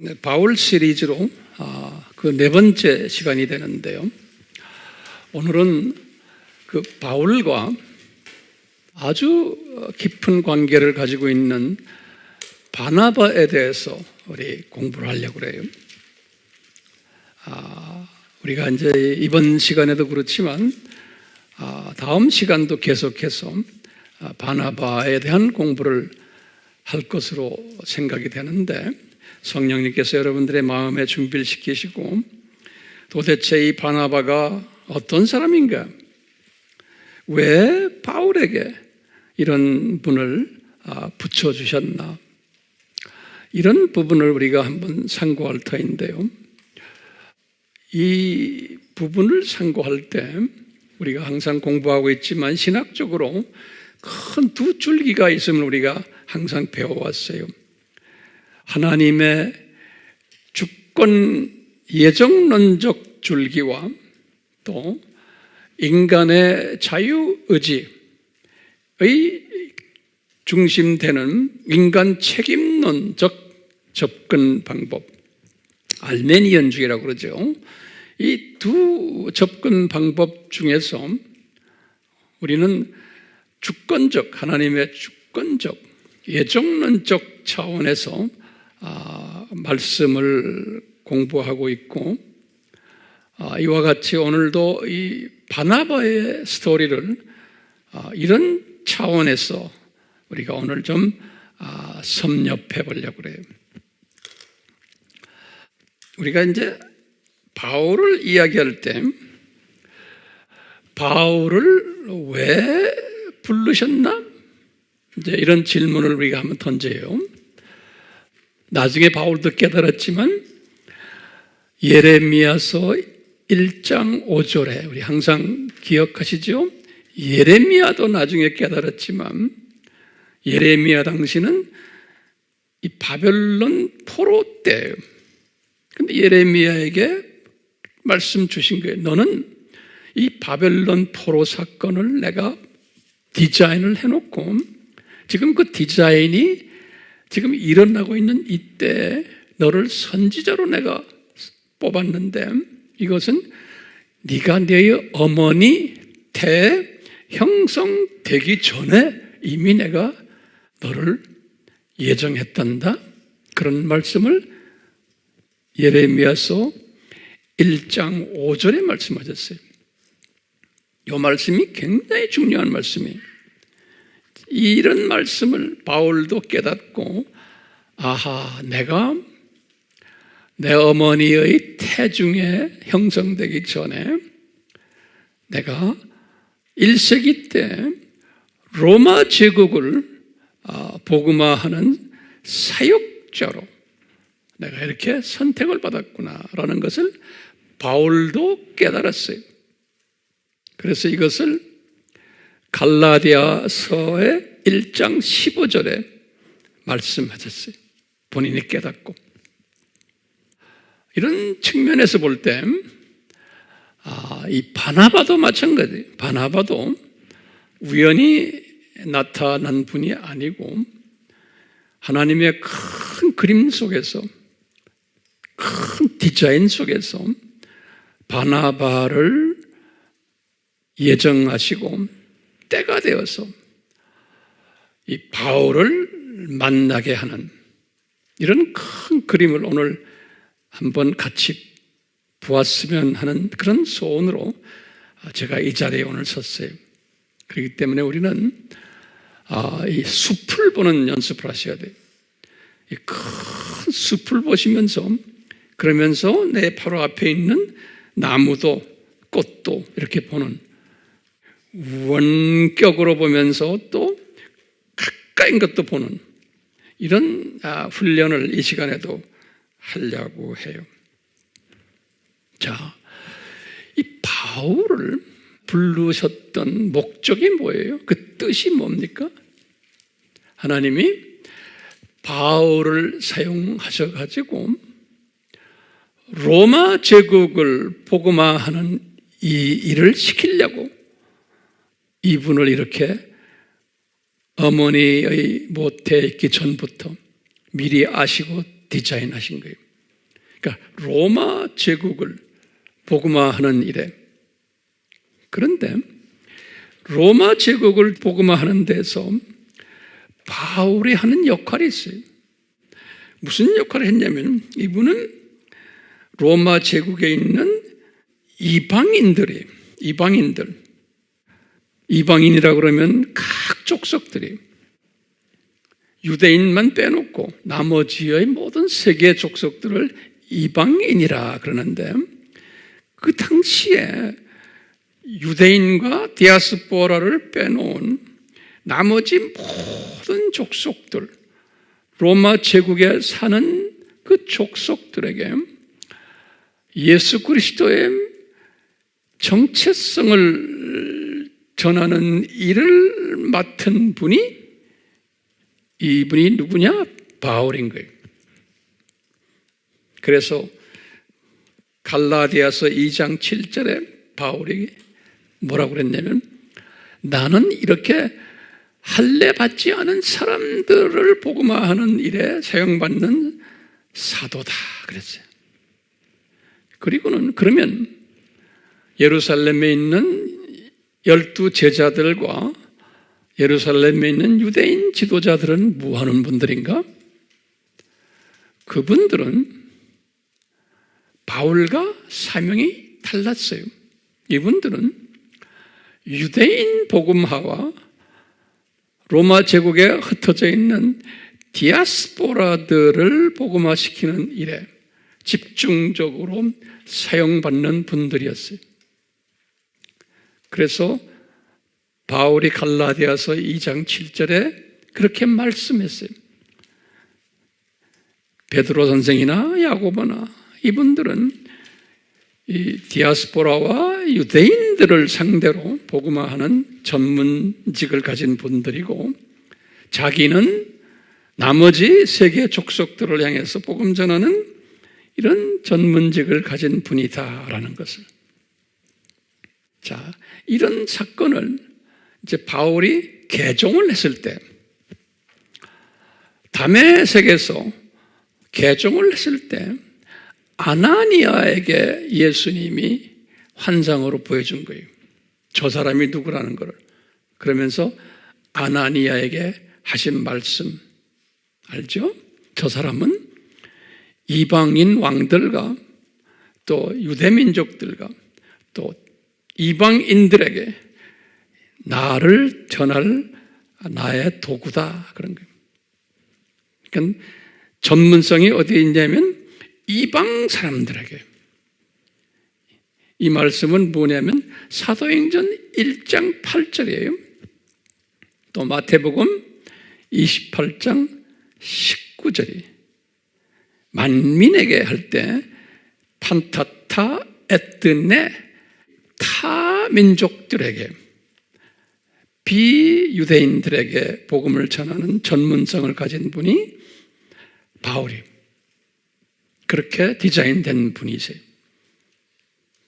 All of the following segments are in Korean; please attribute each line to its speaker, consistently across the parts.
Speaker 1: 네, 바울 시리즈로 그 네 번째 시간이 되는데요. 오늘은 그 바울과 아주 깊은 관계를 가지고 있는 바나바에 대해서 우리 공부를 하려고 그래요. 우리가 이제 이번 시간에도 그렇지만 다음 시간도 계속해서 바나바에 대한 공부를 할 것으로 생각이 되는데, 성령님께서 여러분들의 마음에 준비를 시키시고 도대체 이 바나바가 어떤 사람인가, 왜 바울에게 이런 분을 붙여주셨나, 이런 부분을 우리가 한번 상고할 터인데요. 이 부분을 상고할 때 우리가 항상 공부하고 있지만 신학적으로 큰 두 줄기가 있음을 우리가 항상 배워왔어요. 하나님의 주권 예정론적 줄기와 또 인간의 자유의지의 중심되는 인간 책임론적 접근 방법, 알메니언주의라고 그러죠. 이 두 접근 방법 중에서 우리는 주권적, 하나님의 주권적 예정론적 차원에서 말씀을 공부하고 있고, 이와 같이 오늘도 이 바나바의 스토리를 이런 차원에서 우리가 오늘 좀 섭렵해 보려고 그래요. 우리가 이제 바울을 이야기할 때 바울을 왜 부르셨나? 이제 이런 질문을 우리가 한번 던져요. 나중에 바울도 깨달았지만 예레미야서 1장 5절에 우리 항상 기억하시죠? 예레미야도 나중에 깨달았지만 예레미야 당시는 이 바벨론 포로 때예요. 근데 예레미야에게 말씀 주신 거예요. 너는 이 바벨론 포로 사건을 내가 디자인을 해놓고 지금 그 디자인이 지금 일어나고 있는 이때 너를 선지자로 내가 뽑았는데, 이것은 네가 네 어머니 태 형성되기 전에 이미 내가 너를 예정했단다. 그런 말씀을 예레미야서 1장 5절에 말씀하셨어요. 이 말씀이 굉장히 중요한 말씀이에요. 이런 말씀을 바울도 깨닫고, 아하, 내가 내 어머니의 태중에 형성되기 전에 내가 1세기 때 로마 제국을 복음화하는 사역자로 내가 이렇게 선택을 받았구나라는 것을 바울도 깨달았어요. 그래서 이것을 갈라디아서의 1장 15절에 말씀하셨어요. 본인이 깨닫고. 이런 측면에서 볼 때 이 바나바도 마찬가지예요. 바나바도 우연히 나타난 분이 아니고 하나님의 큰 그림 속에서, 큰 디자인 속에서 바나바를 예정하시고 때가 되어서 이 바울을 만나게 하는 이런 큰 그림을 오늘 한번 같이 보았으면 하는 그런 소원으로 제가 이 자리에 오늘 섰어요. 그렇기 때문에 우리는 이 숲을 보는 연습을 하셔야 돼요. 이 큰 숲을 보시면서, 그러면서 내 바로 앞에 있는 나무도 꽃도 이렇게 보는, 원격으로 보면서 또 가까인 것도 보는 이런 훈련을 이 시간에도 하려고 해요. 자, 이 바울을 부르셨던 목적이 뭐예요? 그 뜻이 뭡니까? 하나님이 바울을 사용하셔가지고 로마 제국을 복음화하는 이 일을 시키려고 이분을 이렇게 어머니의 모태에 있기 전부터 미리 아시고 디자인하신 거예요. 그러니까 로마 제국을 복음화하는 일에, 그런데 로마 제국을 복음화하는 데서 바울이 하는 역할이 있어요. 무슨 역할을 했냐면 이분은 로마 제국에 있는 이방인이라고 그러면 각 족속들이, 유대인만 빼놓고 나머지의 모든 세계 족속들을 이방인이라 그러는데, 그 당시에 유대인과 디아스포라를 빼놓은 나머지 모든 족속들, 로마 제국에 사는 그 족속들에게 예수 그리스도의 정체성을 전하는 일을 맡은 분이, 이분이 누구냐? 바울인 거예요. 그래서 갈라디아서 2장 7절에 바울이 뭐라고 그랬냐면, 나는 이렇게 할례 받지 않은 사람들을 복음화하는 일에 사용받는 사도다 그랬어요. 그리고는 그러면 예루살렘에 있는 12 제자들과 예루살렘에 있는 유대인 지도자들은 뭐 하는 분들인가? 그분들은 바울과 사명이 달랐어요. 이분들은 유대인 복음화와 로마 제국에 흩어져 있는 디아스포라들을 복음화시키는 일에 집중적으로 사용받는 분들이었어요. 그래서 바울이 갈라디아서 2장 7절에 그렇게 말씀했어요. 베드로 선생이나 야고보나 이분들은 이 디아스포라와 유대인들을 상대로 복음화하는 전문직을 가진 분들이고, 자기는 나머지 세계 족속들을 향해서 복음 전하는 이런 전문직을 가진 분이다라는 것을. 자, 이런 사건을 이제 바울이 개종을 했을 때, 다메섹에서 개종을 했을 때 아나니아에게 예수님이 환상으로 보여준 거예요. 저 사람이 누구라는 것을. 그러면서 아나니아에게 하신 말씀 알죠? 저 사람은 이방인 왕들과 또 유대민족들과 또 이방인들에게 나를 전할 나의 도구다, 그런 거예요. 그러니까 전문성이 어디에 있냐면 이방 사람들에게. 이 말씀은 뭐냐면 사도행전 1장 8절이에요. 또 마태복음 28장 19절이 만민에게 할 때 판타타 에뜨네, 타 민족들에게, 비유대인들에게 복음을 전하는 전문성을 가진 분이 바울이 그렇게 디자인된 분이세요.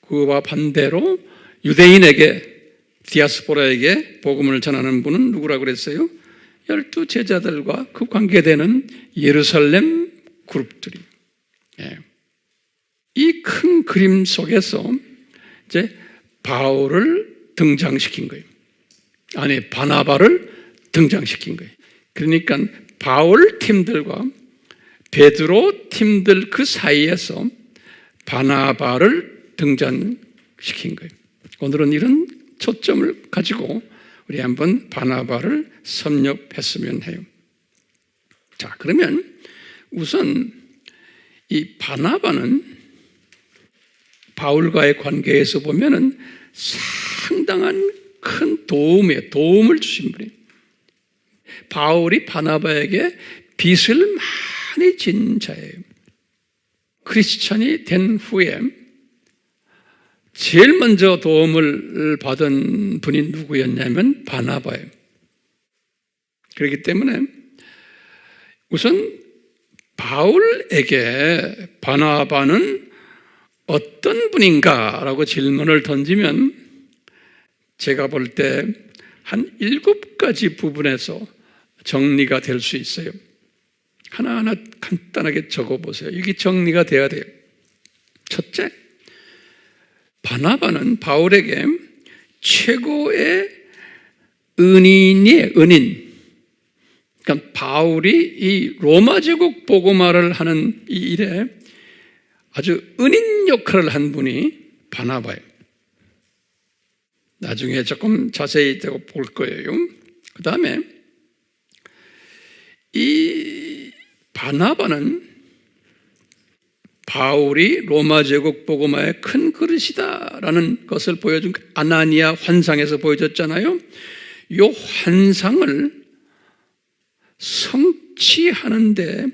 Speaker 1: 그와 반대로 유대인에게, 디아스포라에게 복음을 전하는 분은 누구라고 그랬어요? 12 제자들과 그 관계되는 예루살렘 그룹들이. 이 큰 그림 속에서 이제 바울을 등장시킨 거예요. 아니, 바나바를 등장시킨 거예요. 그러니까 바울 팀들과 베드로 팀들 그 사이에서 바나바를 등장시킨 거예요. 오늘은 이런 초점을 가지고 우리 한번 바나바를 섭렵했으면 해요. 자, 그러면 우선 이 바나바는 바울과의 관계에서 보면은 상당한 큰 도움을 주신 분이에요. 바울이 바나바에게 빚을 많이 진 자예요. 크리스찬이 된 후에 제일 먼저 도움을 받은 분이 누구였냐면 바나바예요. 그렇기 때문에 우선 바울에게 바나바는 어떤 분인가라고 질문을 던지면 제가 볼 때 한 7가지 부분에서 정리가 될 수 있어요. 하나하나 간단하게 적어보세요. 이게 정리가 돼야 돼요. 첫째, 바나바는 바울에게 최고의 은인이에요. 은인. 그러니까 바울이 이 로마 제국 복음화를 하는 이 일에 아주 은인 역할을 한 분이 바나바예요. 나중에 조금 자세히 볼 거예요. 그 다음에 이 바나바는 바울이 로마 제국 복음화의 큰 그릇이다라는 것을 보여준 아나니아 환상에서 보여줬잖아요. 이 환상을 성취하는데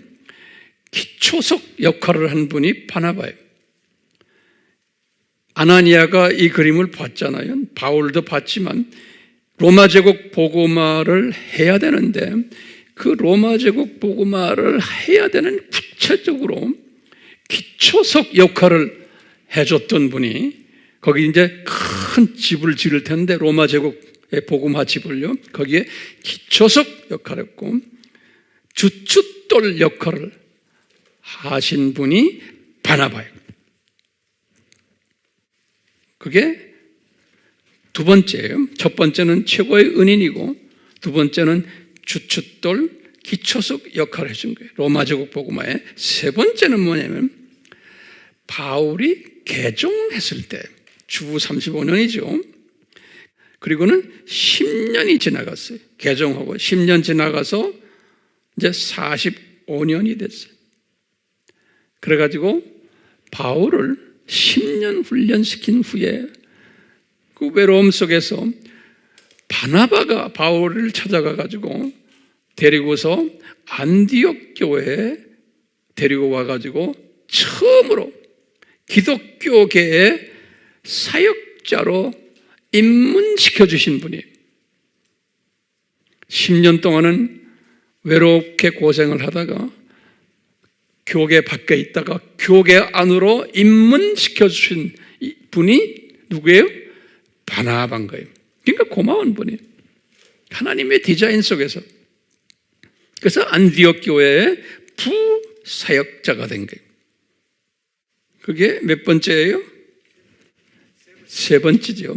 Speaker 1: 기초석 역할을 한 분이 바나바예요. 아나니아가 이 그림을 봤잖아요. 바울도 봤지만 로마 제국 복음화를 해야 되는데 그 로마 제국 복음화를 해야 되는 구체적으로 기초석 역할을 해줬던 분이 거기 이제 큰 집을 지을 텐데 로마 제국의 복음화 집을요. 거기에 기초석 역할을 했고 주춧돌 역할을 하신 분이 바나바예요. 그게 두 번째예요. 첫 번째는 최고의 은인이고 두 번째는 주춧돌 기초석 역할을 해준 거예요. 로마 제국 복음화에. 세 번째는 뭐냐면 바울이 개종했을 때 주 35년이죠. 그리고는 10년이 지나갔어요. 개종하고 10년 지나가서 이제 45년이 됐어요. 그래가지고 바울을 10년 훈련시킨 후에 그 외로움 속에서 바나바가 바울을 찾아가가지고 데리고서 안디옥 교회에 데리고 와가지고 처음으로 기독교계의 사역자로 입문시켜 주신 분이에요. 10년 동안은 외롭게 고생을 하다가 교계 밖에 있다가 교계 안으로 입문시켜 주신 분이 누구예요? 바나바인 거예요. 그러니까 고마운 분이에요. 하나님의 디자인 속에서. 그래서 안디옥 교회의 부사역자가 된 거예요. 그게 몇 번째예요? 세 번째죠.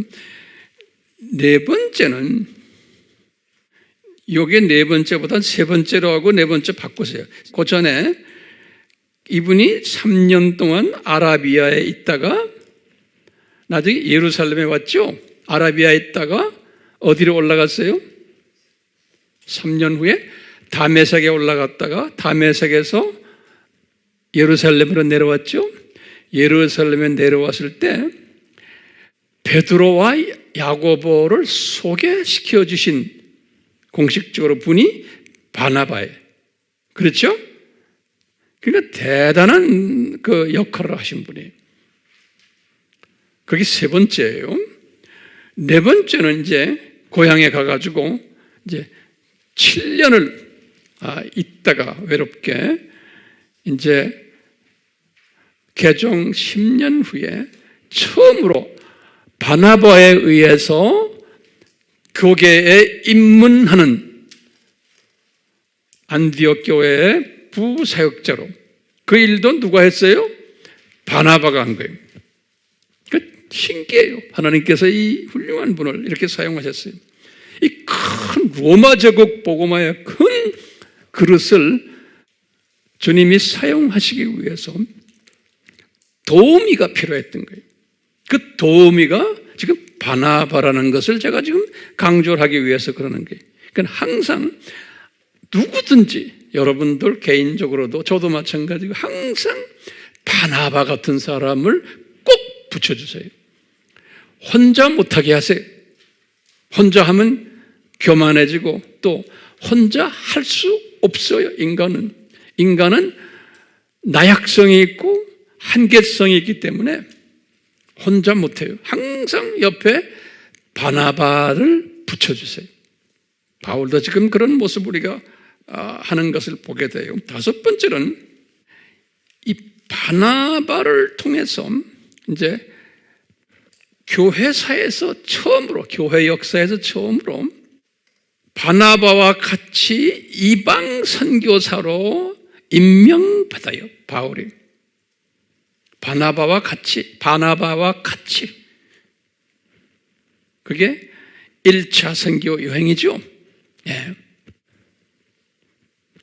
Speaker 1: 네 번째는 요게 네 번째보다 세 번째로 하고 네 번째 바꾸세요. 그 전에 이분이 3년 동안 아라비아에 있다가 나중에 예루살렘에 왔죠. 아라비아에 있다가 어디로 올라갔어요? 3년 후에 다메섹에 올라갔다가 다메섹에서 예루살렘으로 내려왔죠. 예루살렘에 내려왔을 때 베드로와 야고보를 소개시켜 주신 공식적으로 분이 바나바예요. 그렇죠? 그러니까 대단한 그 역할을 하신 분이에요. 그게 세 번째예요. 네 번째는 이제 고향에 가가지고 이제 7년을 있다가 외롭게 이제 개종 10년 후에 처음으로 바나바에 의해서 교계에 입문하는 안디옥 교회의 부사역자로 그 일도 누가 했어요? 바나바가 한 거예요. 신기해요. 하나님께서 이 훌륭한 분을 이렇게 사용하셨어요. 이 큰 로마 제국 복음화의 큰 그릇을 주님이 사용하시기 위해서 도우미가 필요했던 거예요. 그 도우미가 지금 바나바라는 것을 제가 지금 강조를 하기 위해서 그러는 거예요. 그러니까 항상 누구든지 여러분들 개인적으로도 저도 마찬가지고 항상 바나바 같은 사람을 꼭 붙여주세요. 혼자 못하게 하세요. 혼자 하면 교만해지고 또 혼자 할 수 없어요. 인간은 나약성이 있고 한계성이 있기 때문에 혼자 못해요. 항상 옆에 바나바를 붙여주세요. 바울도 지금 그런 모습 우리가 하는 것을 보게 돼요. 다섯 번째는 이 바나바를 통해서 이제 교회사에서 처음으로, 교회 역사에서 처음으로 바나바와 같이 이방 선교사로 임명받아요. 바울이. 바나바와 같이. 그게 1차 선교 여행이죠. 예.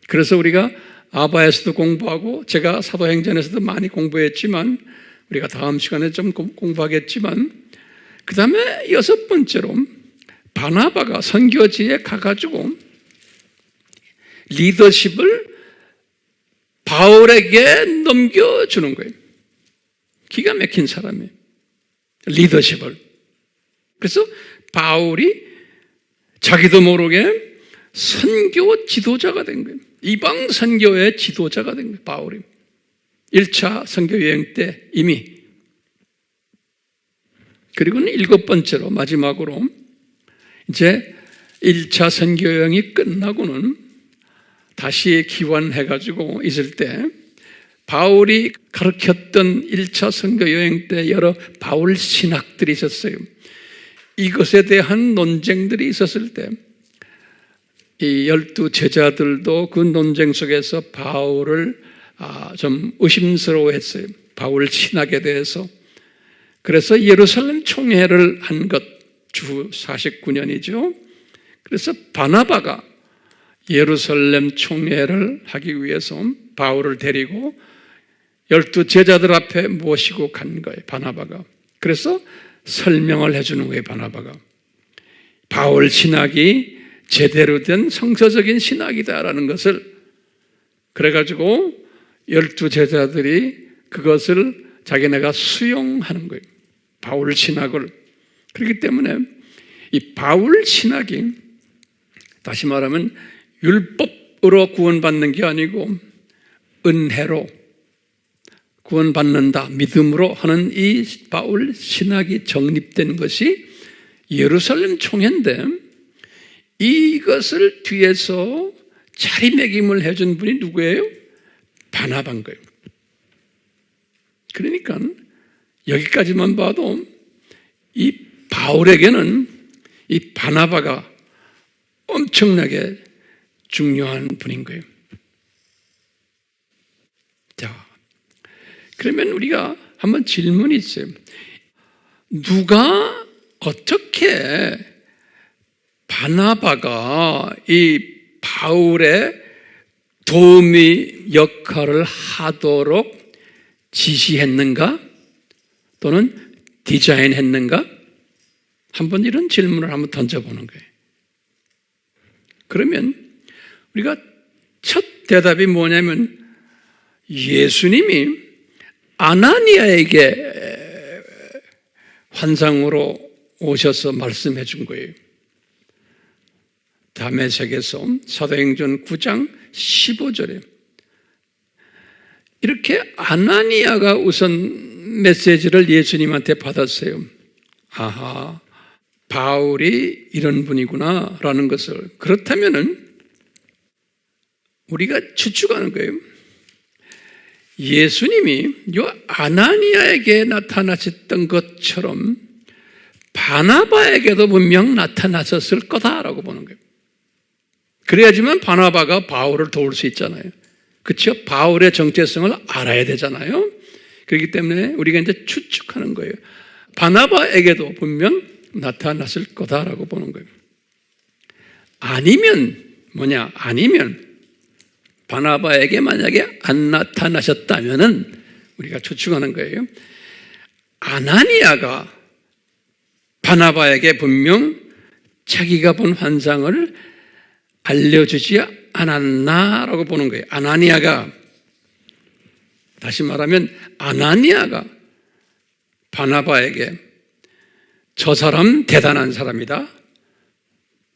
Speaker 1: 그래서 우리가 아바에서도 공부하고 제가 사도행전에서도 많이 공부했지만 우리가 다음 시간에 좀 공부하겠지만 그 다음에 6번째로 바나바가 선교지에 가가지고 리더십을 바울에게 넘겨주는 거예요. 기가 막힌 사람이에요. 리더십을. 그래서 바울이 자기도 모르게 선교 지도자가 된 거예요. 이방 선교의 지도자가 된 거예요. 바울이 1차 선교 여행 때 이미. 그리고는 7번째로 마지막으로 이제 1차 선교 여행이 끝나고는 다시 기원해가지고 있을 때 바울이 가르쳤던 1차 선교 여행 때 여러 바울 신학들이 있었어요. 이것에 대한 논쟁들이 있었을 때 이 12 제자들도 그 논쟁 속에서 바울을 좀 의심스러워했어요. 바울 신학에 대해서. 그래서 예루살렘 총회를 한 것, 주 49년이죠. 그래서 바나바가 예루살렘 총회를 하기 위해서 바울을 데리고 12 제자들 앞에 모시고 간 거예요. 바나바가. 그래서 설명을 해주는 거예요. 바나바가. 바울 신학이 제대로 된 성서적인 신학이다라는 것을. 그래가지고 12 제자들이 그것을 자기네가 수용하는 거예요. 바울 신학을. 그렇기 때문에 이 바울 신학이 다시 말하면 율법으로 구원받는 게 아니고 은혜로 구원받는다, 믿음으로 하는 이 바울 신학이 정립된 것이 예루살렘 총회인데 이것을 뒤에서 자리매김을 해준 분이 누구예요? 바나바인 거예요. 그러니까 여기까지만 봐도 이 바울에게는 이 바나바가 엄청나게 중요한 분인 거예요. 자, 그러면 우리가 한번 질문이 있어요. 누가 어떻게 바나바가 이 바울의 도우미 역할을 하도록 지시했는가? 또는 디자인했는가? 한번 이런 질문을 한번 던져보는 거예요. 그러면 우리가 첫 대답이 뭐냐면 예수님이 아나니아에게 환상으로 오셔서 말씀해 준 거예요. 다메섹에서 사도행전 9장 15절에 이렇게 아나니아가 우선 메시지를 예수님한테 받았어요. 아하, 바울이 이런 분이구나 라는 것을. 그렇다면은 우리가 추측하는 거예요. 예수님이 요 아나니아에게 나타나셨던 것처럼 바나바에게도 분명 나타나셨을 거다라고 보는 거예요. 그래야지만 바나바가 바울을 도울 수 있잖아요. 그렇죠? 바울의 정체성을 알아야 되잖아요. 그렇기 때문에 우리가 이제 추측하는 거예요. 바나바에게도 분명 나타났을 거다라고 보는 거예요. 아니면 뭐냐? 아니면 바나바에게 만약에 안 나타나셨다면은 우리가 추측하는 거예요. 아나니아가 바나바에게 분명 자기가 본 환상을 알려주지 않았나라고 보는 거예요. 아나니아가, 다시 말하면 아나니아가 바나바에게 저 사람 대단한 사람이다.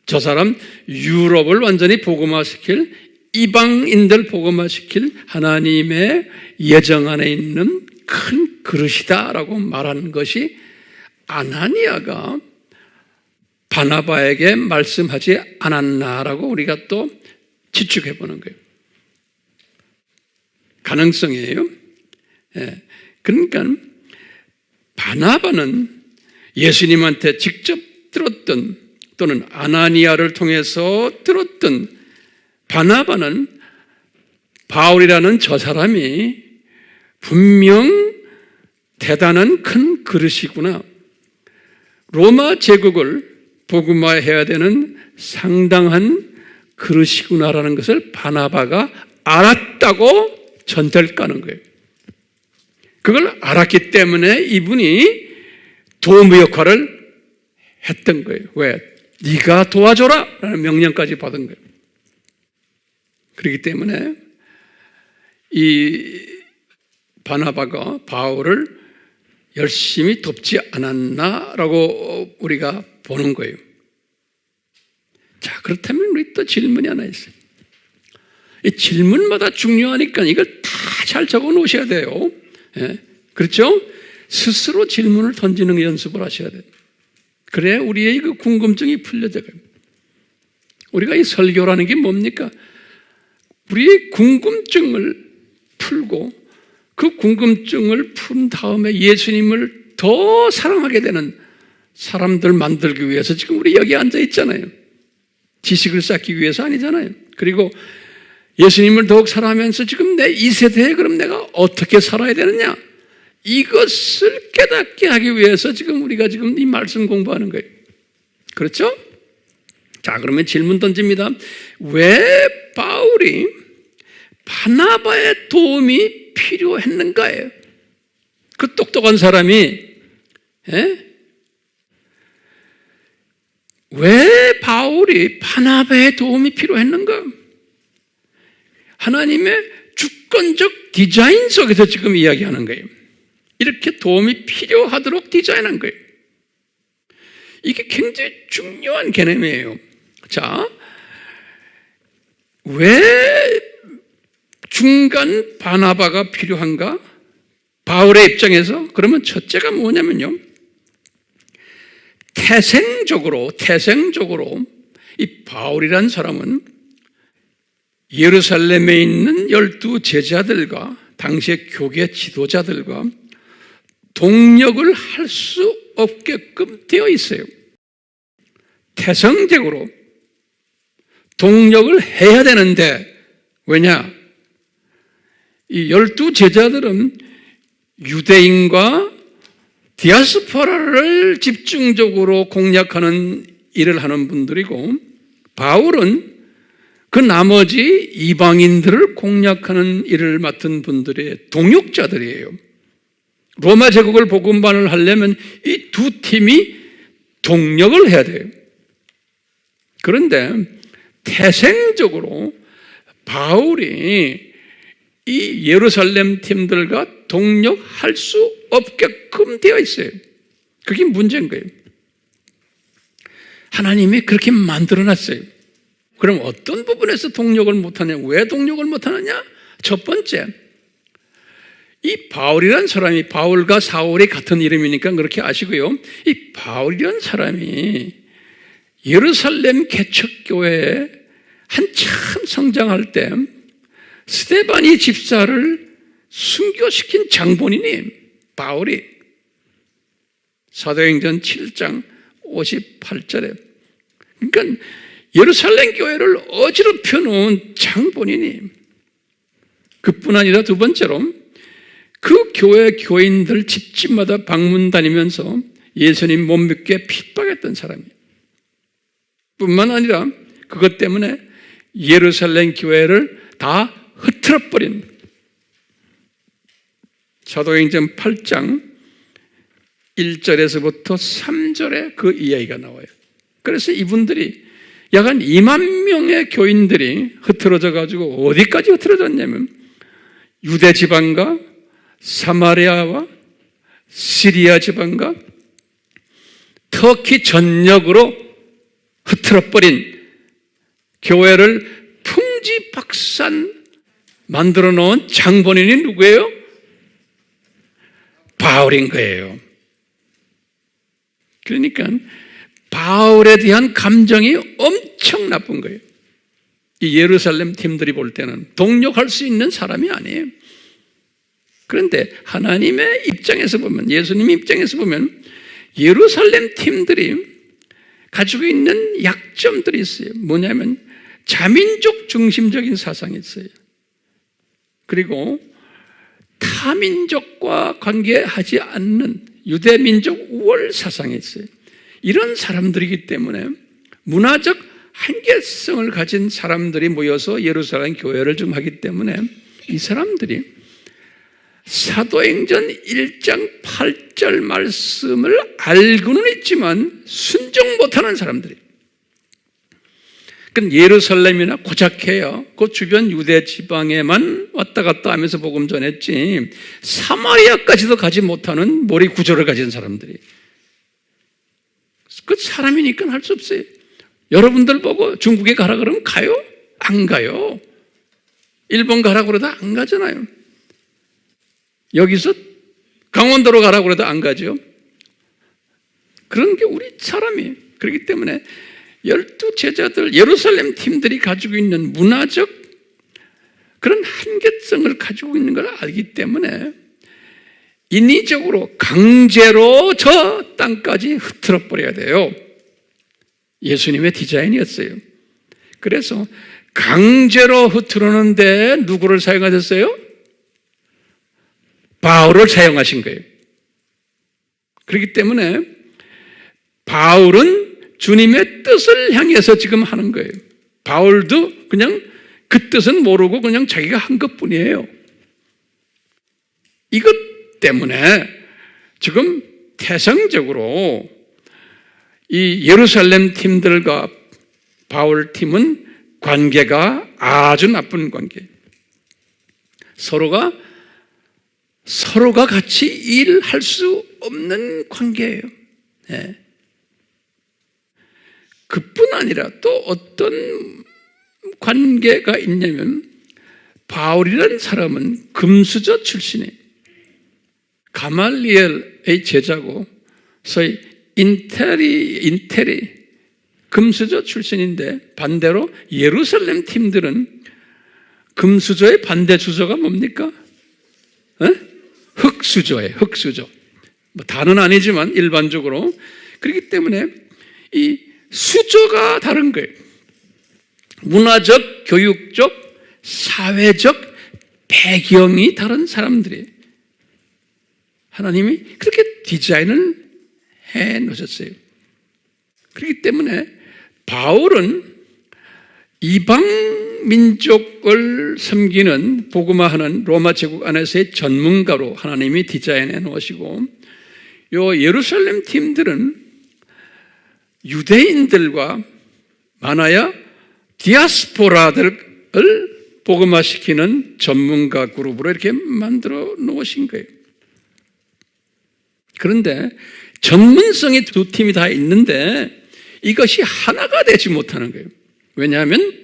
Speaker 1: 저 사람 유럽을 완전히 복음화시킬, 이방인들 복음화시킬 하나님의 예정 안에 있는 큰 그릇이다라고 말한 것이 아나니아가 바나바에게 말씀하지 않았나라고 우리가 또 추측해 보는 거예요. 가능성이에요. 예. 그러니까 바나바는 예수님한테 직접 들었던 또는 아나니아를 통해서 들었던 바나바는 바울이라는 저 사람이 분명 대단한 큰 그릇이구나. 로마 제국을 복음화해야 되는 상당한 그릇이구나라는 것을 바나바가 알았다고 전대를 까는 거예요. 그걸 알았기 때문에 이분이 도무 역할을 했던 거예요. 왜? 네가 도와줘라 라는 명령까지 받은 거예요. 그렇기 때문에 이 바나바가 바울을 열심히 돕지 않았나라고 우리가 보는 거예요. 자, 그렇다면 우리 또 질문이 하나 있어요. 이 질문마다 중요하니까 이걸 다 잘 적어 놓으셔야 돼요. 예? 그렇죠? 스스로 질문을 던지는 연습을 하셔야 돼요. 그래야 우리의 그 궁금증이 풀려져요. 우리가 이 설교라는 게 뭡니까? 우리의 궁금증을 풀고 그 궁금증을 푼 다음에 예수님을 더 사랑하게 되는 사람들 만들기 위해서 지금 우리 여기 앉아 있잖아요. 지식을 쌓기 위해서 아니잖아요. 그리고 예수님을 더욱 사랑하면서 지금 내 이 세대에 그럼 내가 어떻게 살아야 되느냐? 이것을 깨닫게 하기 위해서 지금 우리가 지금 이 말씀 공부하는 거예요. 그렇죠? 자, 그러면 질문 던집니다. 왜 바울이 바나바의 도움이 필요했는가예요? 그 똑똑한 사람이 왜 바울이 바나바의 도움이 필요했는가? 하나님의 주권적 디자인 속에서 지금 이야기하는 거예요. 이렇게 도움이 필요하도록 디자인한 거예요. 이게 굉장히 중요한 개념이에요. 자, 왜 중간 바나바가 필요한가? 바울의 입장에서 그러면 첫째가 뭐냐면요, 태생적으로 이 바울이란 사람은 예루살렘에 있는 12 제자들과 당시의 교계 지도자들과 동력을 할 수 없게끔 되어 있어요. 태생적으로 동력을 해야 되는데, 왜냐? 이 12 제자들은 유대인과 디아스포라를 집중적으로 공략하는 일을 하는 분들이고, 바울은 그 나머지 이방인들을 공략하는 일을 맡은 분들의 동역자들이에요. 로마 제국을 복음반을 하려면 이 두 팀이 동력을 해야 돼요. 그런데 태생적으로 바울이 이 예루살렘 팀들과 동력할 수 없게끔 되어 있어요. 그게 문제인 거예요. 하나님이 그렇게 만들어놨어요. 그럼 어떤 부분에서 동력을 못하냐? 왜 동력을 못하느냐? 첫 번째, 이 바울이라는 사람이, 바울과 사울이 같은 이름이니까 그렇게 아시고요, 이 바울이라는 사람이 예루살렘 개척교회에 한참 성장할 때 스데반이 집사를 순교시킨 장본인이 바울이, 사도행전 7장 58절에, 그러니까 예루살렘 교회를 어지럽혀 놓은 장본인이, 그뿐 아니라 두 번째로 그 교회 교인들 집집마다 방문 다니면서 예수님 못 믿게 핍박했던 사람이에요. 뿐만 아니라 그것 때문에 예루살렘 교회를 다 흐트러버린, 사도행전 8장 1절에서부터 3절에 그 이야기가 나와요. 그래서 이분들이 약 한 2만 명의 교인들이 흐트러져 가지고 어디까지 흐트러졌냐면 유대 지방과 사마리아와 시리아 지방과 터키 전역으로 흐트러버린, 교회를 풍지박산 만들어 놓은 장본인이 누구예요? 바울인 거예요. 그러니까 바울에 대한 감정이 엄청 나쁜 거예요. 이 예루살렘 팀들이 볼 때는 동력할 수 있는 사람이 아니에요. 그런데 하나님의 입장에서 보면, 예수님 입장에서 보면 예루살렘 팀들이 가지고 있는 약점들이 있어요. 뭐냐면 자민족 중심적인 사상이 있어요. 그리고 타민족과 관계하지 않는 유대민족 우월 사상이 있어요. 이런 사람들이기 때문에 문화적 한계성을 가진 사람들이 모여서 예루살렘 교회를 좀 하기 때문에 이 사람들이 사도행전 1장 8절 말씀을 알고는 있지만 순종 못하는 사람들이, 그건 예루살렘이나 고작해요. 그 주변 유대 지방에만 왔다 갔다 하면서 복음 전했지 사마리아까지도 가지 못하는 머리 구조를 가진 사람들이, 그 사람이니까 할 수 없어요. 여러분들 보고 중국에 가라 그러면 가요? 안 가요. 일본 가라 그러다 안 가잖아요. 여기서 강원도로 가라 그러다 안 가죠. 그런 게 우리 사람이에요. 그렇기 때문에 12제자들, 예루살렘 팀들이 가지고 있는 문화적 그런 한계성을 가지고 있는 걸 알기 때문에 인위적으로 강제로 저 땅까지 흐트러 버려야 돼요. 예수님의 디자인이었어요. 그래서 강제로 흐트러는데 누구를 사용하셨어요? 바울을 사용하신 거예요. 그렇기 때문에 바울은 주님의 뜻을 향해서 지금 하는 거예요. 바울도 그냥 그 뜻은 모르고 그냥 자기가 한 것뿐이에요. 이것 때문에 지금 태생적으로 이 예루살렘 팀들과 바울 팀은 관계가 아주 나쁜 관계. 서로가 같이 일할 수 없는 관계예요. 네. 그뿐 아니라 또 어떤 관계가 있냐면 바울이라는 사람은 금수저 출신이에요. 가말리엘의 제자고 소위 인테리 금수저 출신인데 반대로 예루살렘 팀들은 금수저의 반대 주저가 뭡니까? 흙수저예요. 흙수저. 뭐 다는 아니지만 일반적으로. 그렇기 때문에 이 수저가 다른 거예요. 문화적, 교육적, 사회적 배경이 다른 사람들이에요. 하나님이 그렇게 디자인을 해 놓으셨어요. 그렇기 때문에 바울은 이방 민족을 섬기는 복음화하는 로마 제국 안에서의 전문가로 하나님이 디자인해 놓으시고, 요 예루살렘 팀들은 유대인들과 많아야 디아스포라들을 복음화시키는 전문가 그룹으로 이렇게 만들어 놓으신 거예요. 그런데 전문성이 두 팀이 다 있는데 이것이 하나가 되지 못하는 거예요. 왜냐하면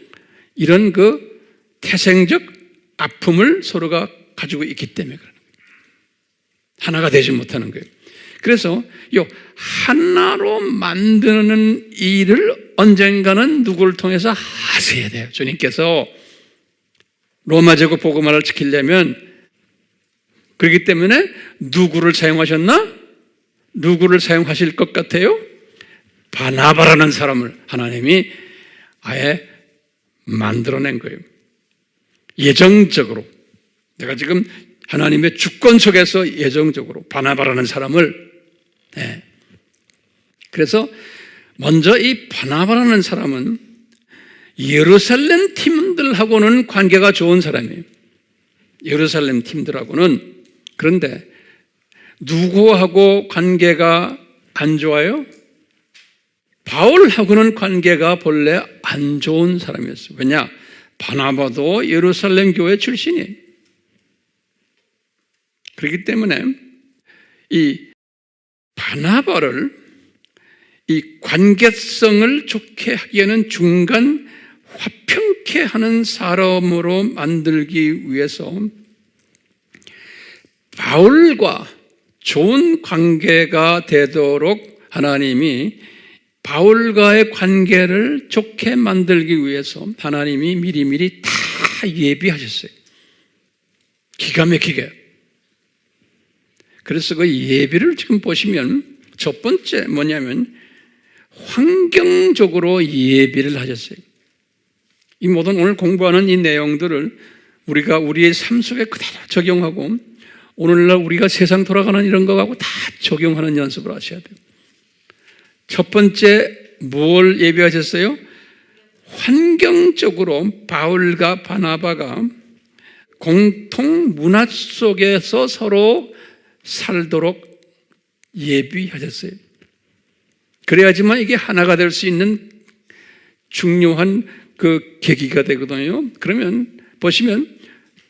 Speaker 1: 이런 그 태생적 아픔을 서로가 가지고 있기 때문에 그런 거예요. 하나가 되지 못하는 거예요. 그래서 이 하나로 만드는 일을 언젠가는 누구를 통해서 하셔야 돼요. 주님께서 로마 제국 복음화를 지키려면. 그렇기 때문에 누구를 사용하셨나? 누구를 사용하실 것 같아요? 바나바라는 사람을 하나님이 아예 만들어낸 거예요. 예정적으로. 내가 지금 하나님의 주권 속에서 예정적으로 바나바라는 사람을. 네. 그래서 먼저 이 바나바라는 사람은 예루살렘 팀들하고는 관계가 좋은 사람이에요. 예루살렘 팀들하고는. 그런데 누구하고 관계가 안 좋아요? 바울하고는 관계가 본래 안 좋은 사람이었어요. 왜냐? 바나바도 예루살렘 교회 출신이에요. 그렇기 때문에 이 바나바를 이 관계성을 좋게 하기에는 중간 화평케 하는 사람으로 만들기 위해서 바울과 좋은 관계가 되도록 하나님이 바울과의 관계를 좋게 만들기 위해서 하나님이 미리미리 다 예비하셨어요. 기가 막히게. 그래서 그 예비를 지금 보시면 첫 번째 뭐냐면 환경적으로 예비를 하셨어요. 이 모든 오늘 공부하는 이 내용들을 우리가 우리의 삶 속에 그대로 적용하고 오늘날 우리가 세상 돌아가는 이런 거하고 다 적용하는 연습을 하셔야 돼요. 첫 번째 뭘 예비하셨어요? 환경적으로 바울과 바나바가 공통 문화 속에서 서로 살도록 예비하셨어요. 그래야지만 이게 하나가 될 수 있는 중요한 그 계기가 되거든요. 그러면 보시면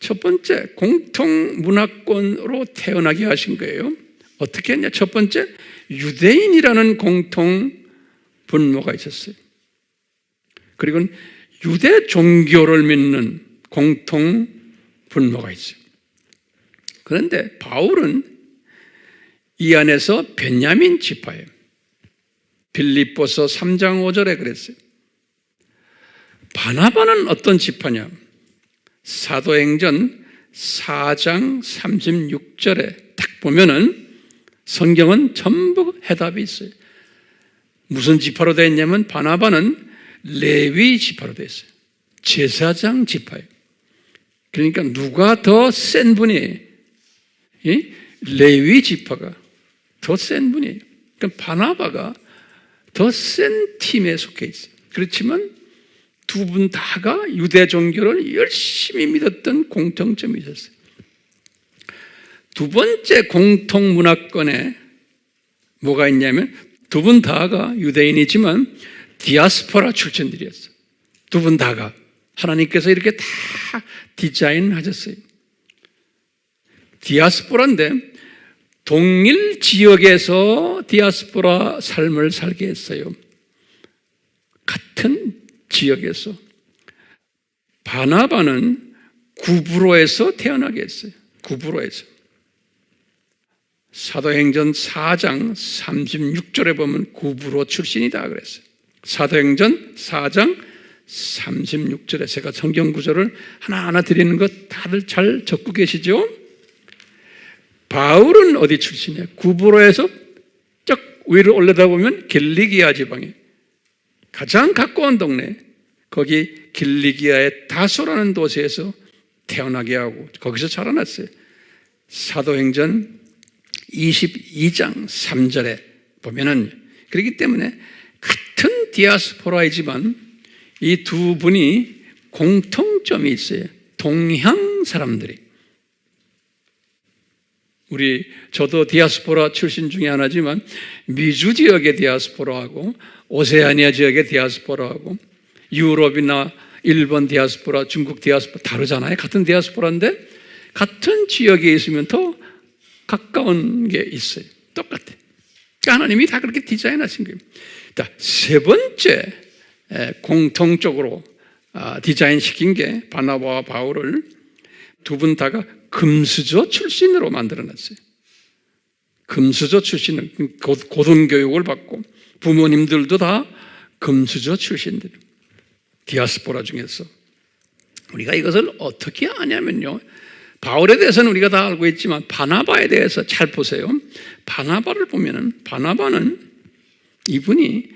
Speaker 1: 첫 번째 공통 문화권으로 태어나게 하신 거예요. 어떻게 했냐? 첫 번째 유대인이라는 공통 분모가 있었어요. 그리고 유대 종교를 믿는 공통 분모가 있어요. 그런데 바울은 이 안에서 베냐민 지파예요. 빌립보서 3장 5절에 그랬어요. 바나바는 어떤 지파냐? 사도행전 4장 36절에 딱 보면은 성경은 전부 해답이 있어요. 무슨 지파로 되어 있냐면 바나바는 레위 지파로 되어 있어요. 제사장 지파예요. 그러니까 누가 더 센 분이에요? 레위 지파가 더 센 분이에요. 그러니까 바나바가 더 센 팀에 속해 있어요. 그렇지만 두 분 다가 유대 종교를 열심히 믿었던 공통점이 있었어요. 두 번째 공통 문화권에 뭐가 있냐면 두 분 다가 유대인이지만 디아스포라 출신들이었어요. 두 분 다가 하나님께서 이렇게 다 디자인하셨어요. 디아스포라인데 동일 지역에서 디아스포라 삶을 살게 했어요. 같은 지역에서. 바나바는 구브로에서 태어나게 했어요. 구브로에서. 사도행전 4장 36절에 보면 구브로 출신이다 그랬어요. 사도행전 4장 36절에 제가 성경 구절을 하나하나 드리는 것 다들 잘 적고 계시죠? 바울은 어디 출신이에요? 구브로에서 쭉 위로 올라다보면 길리기아 지방에 가장 가까운 동네, 거기 길리기아의 다소라는 도시에서 태어나게 하고 거기서 자라났어요. 사도행전 22장 3절에 보면은 그렇기 때문에 같은 디아스포라이지만 이 두 분이 공통점이 있어요. 동양 사람들이. 저도 디아스포라 출신 중에 하나지만 미주 지역의 디아스포라하고 오세아니아 지역의 디아스포라하고 유럽이나 일본 디아스포라, 중국 디아스포라 다르잖아요. 같은 디아스포라인데 같은 지역에 있으면 더 가까운 게 있어요. 똑같아. 그러니까 하나님이 다 그렇게 디자인하신 거예요. 세 번째 공통적으로 디자인시킨 게 바나바와 바울을 두 분 다가 금수저 출신으로 만들어놨어요. 금수저 출신은 고등교육을 받고 부모님들도 다 금수저 출신들. 디아스포라 중에서. 우리가 이것을 어떻게 아냐면요. 바울에 대해서는 우리가 다 알고 있지만 바나바에 대해서 잘 보세요. 바나바를 보면은 바나바는 이분이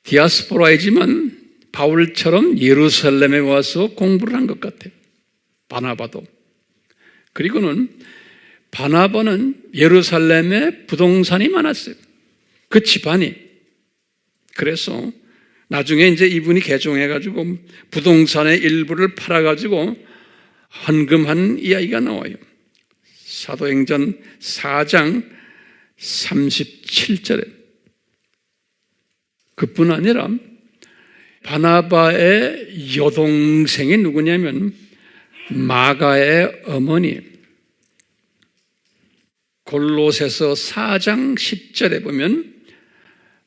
Speaker 1: 디아스포라이지만 바울처럼 예루살렘에 와서 공부를 한 것 같아요. 바나바도. 그리고는 바나바는 예루살렘에 부동산이 많았어요. 그 집안이. 그래서 나중에 이제 이분이 개종해가지고 부동산의 일부를 팔아가지고 헌금한 이야기가 나와요. 사도행전 4장 37절에. 그뿐 아니라 바나바의 여동생이 누구냐면 마가의 어머니. 골로새서 4장 10절에 보면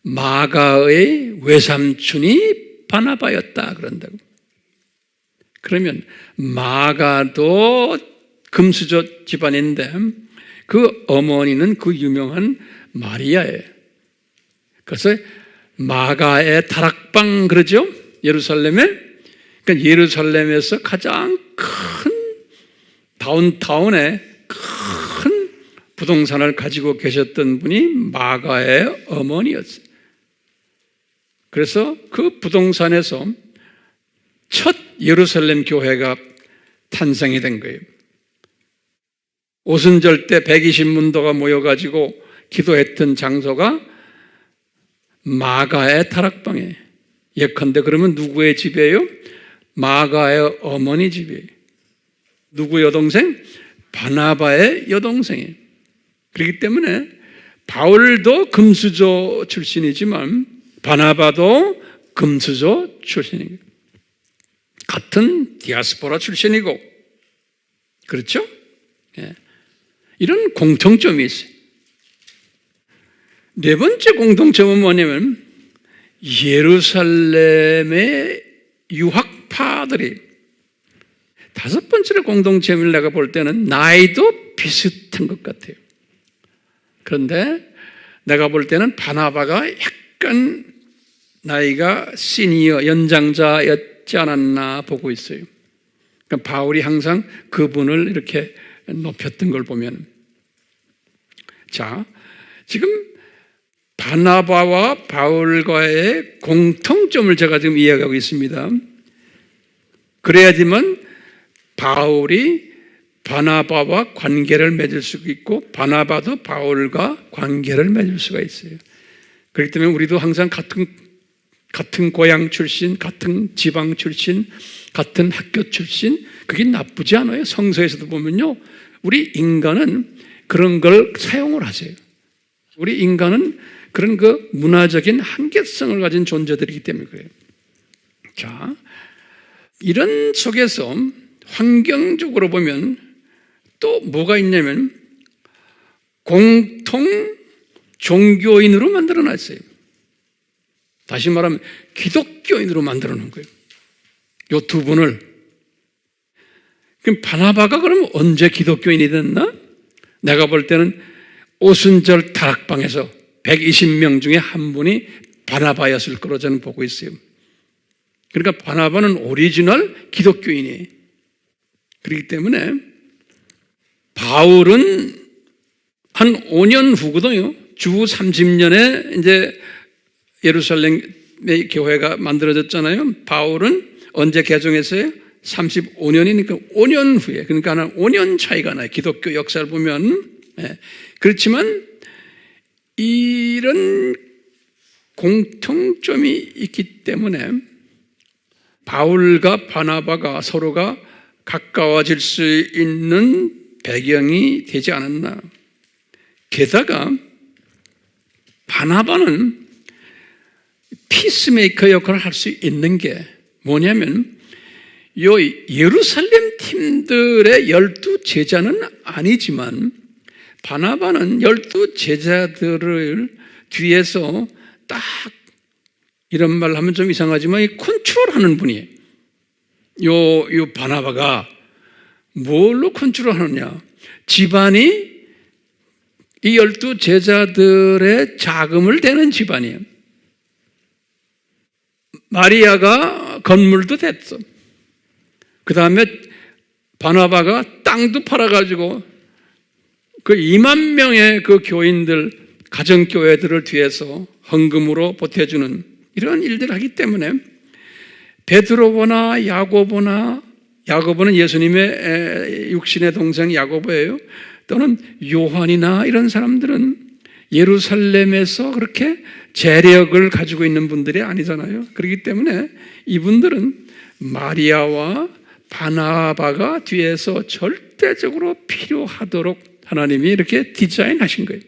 Speaker 1: 마가의 외삼촌이 바나바였다 그런다고. 그러면 마가도 금수저 집안인데 그 어머니는 그 유명한 마리아예요. 그래서 마가의 다락방 그러죠? 예루살렘에. 그러니까 예루살렘에서 가장 큰 다운타운에 큰 부동산을 가지고 계셨던 분이 마가의 어머니였어요. 그래서 그 부동산에서 첫 예루살렘 교회가 탄생이 된 거예요. 오순절 때 120문도가 모여가지고 기도했던 장소가 마가의 다락방에, 예컨대 그러면 누구의 집이에요? 마가의 어머니 집이에요. 누구 여동생? 바나바의 여동생이에요. 그렇기 때문에 바울도 금수저 출신이지만 바나바도 금수저 출신이에요. 같은 디아스포라 출신이고, 그렇죠? 예. 이런 공통점이 있어요. 네 번째 공통점은 뭐냐면 예루살렘의 유학파들이, 다섯 번째로 공동점을 내가 볼 때는 나이도 비슷한 것 같아요. 그런데 내가 볼 때는 바나바가 약간 나이가 시니어, 연장자였지 않았나 보고 있어요. 그러니까 바울이 항상 그분을 이렇게 높였던 걸 보면, 자, 지금 바나바와 바울과의 공통점을 제가 지금 이야기하고 있습니다. 그래야지만 바울이 바나바와 관계를 맺을 수 있고 바나바도 바울과 관계를 맺을 수가 있어요. 그렇기 때문에 우리도 항상 같은 고향 출신, 같은 지방 출신, 같은 학교 출신, 그게 나쁘지 않아요. 성서에서도 보면요, 우리 인간은 그런 걸 사용을 하세요. 우리 인간은 그런 그 문화적인 한계성을 가진 존재들이기 때문에 그래요. 자, 이런 속에서 환경적으로 보면 또 뭐가 있냐면 공통 종교인으로 만들어놨어요. 다시 말하면 기독교인으로 만들어놓은 거예요. 이 두 분을. 그럼 바나바가 그럼 언제 기독교인이 됐나? 내가 볼 때는 오순절 다락방에서 120명 중에 한 분이 바나바였을 거로 저는 보고 있어요. 그러니까 바나바는 오리지널 기독교인이에요. 그렇기 때문에 바울은 한 5년 후거든요. 주 30년에 이제 예루살렘의 교회가 만들어졌잖아요. 바울은 언제 개종했어요? 35년이니까 5년 후에, 그러니까 한 5년 차이가 나요. 기독교 역사를 보면. 네. 그렇지만 이런 공통점이 있기 때문에 바울과 바나바가 서로가 가까워질 수 있는 배경이 되지 않았나. 게다가 바나바는 피스메이커 역할을 할 수 있는 게 뭐냐면, 요 예루살렘 팀들의 12 제자는 아니지만 바나바는 12 제자들을 뒤에서 딱, 이런 말 하면 좀 이상하지만 컨트롤하는 분이에요. 요 바나바가 뭘로 컨트롤하느냐? 집안이 이 12 제자들의 자금을 대는 집안이에요. 마리아가 건물도 됐어. 그 다음에 바나바가 땅도 팔아가지고 그 2만 명의 그 교인들, 가정교회들을 뒤에서 헌금으로 보태주는 이런 일들을 하기 때문에 베드로보나 야고보는 예수님의 육신의 동생 야고보예요. 또는 요한이나 이런 사람들은 예루살렘에서 그렇게 재력을 가지고 있는 분들이 아니잖아요. 그렇기 때문에 이분들은 마리아와 바나바가 뒤에서 절대적으로 필요하도록 하나님이 이렇게 디자인하신 거예요.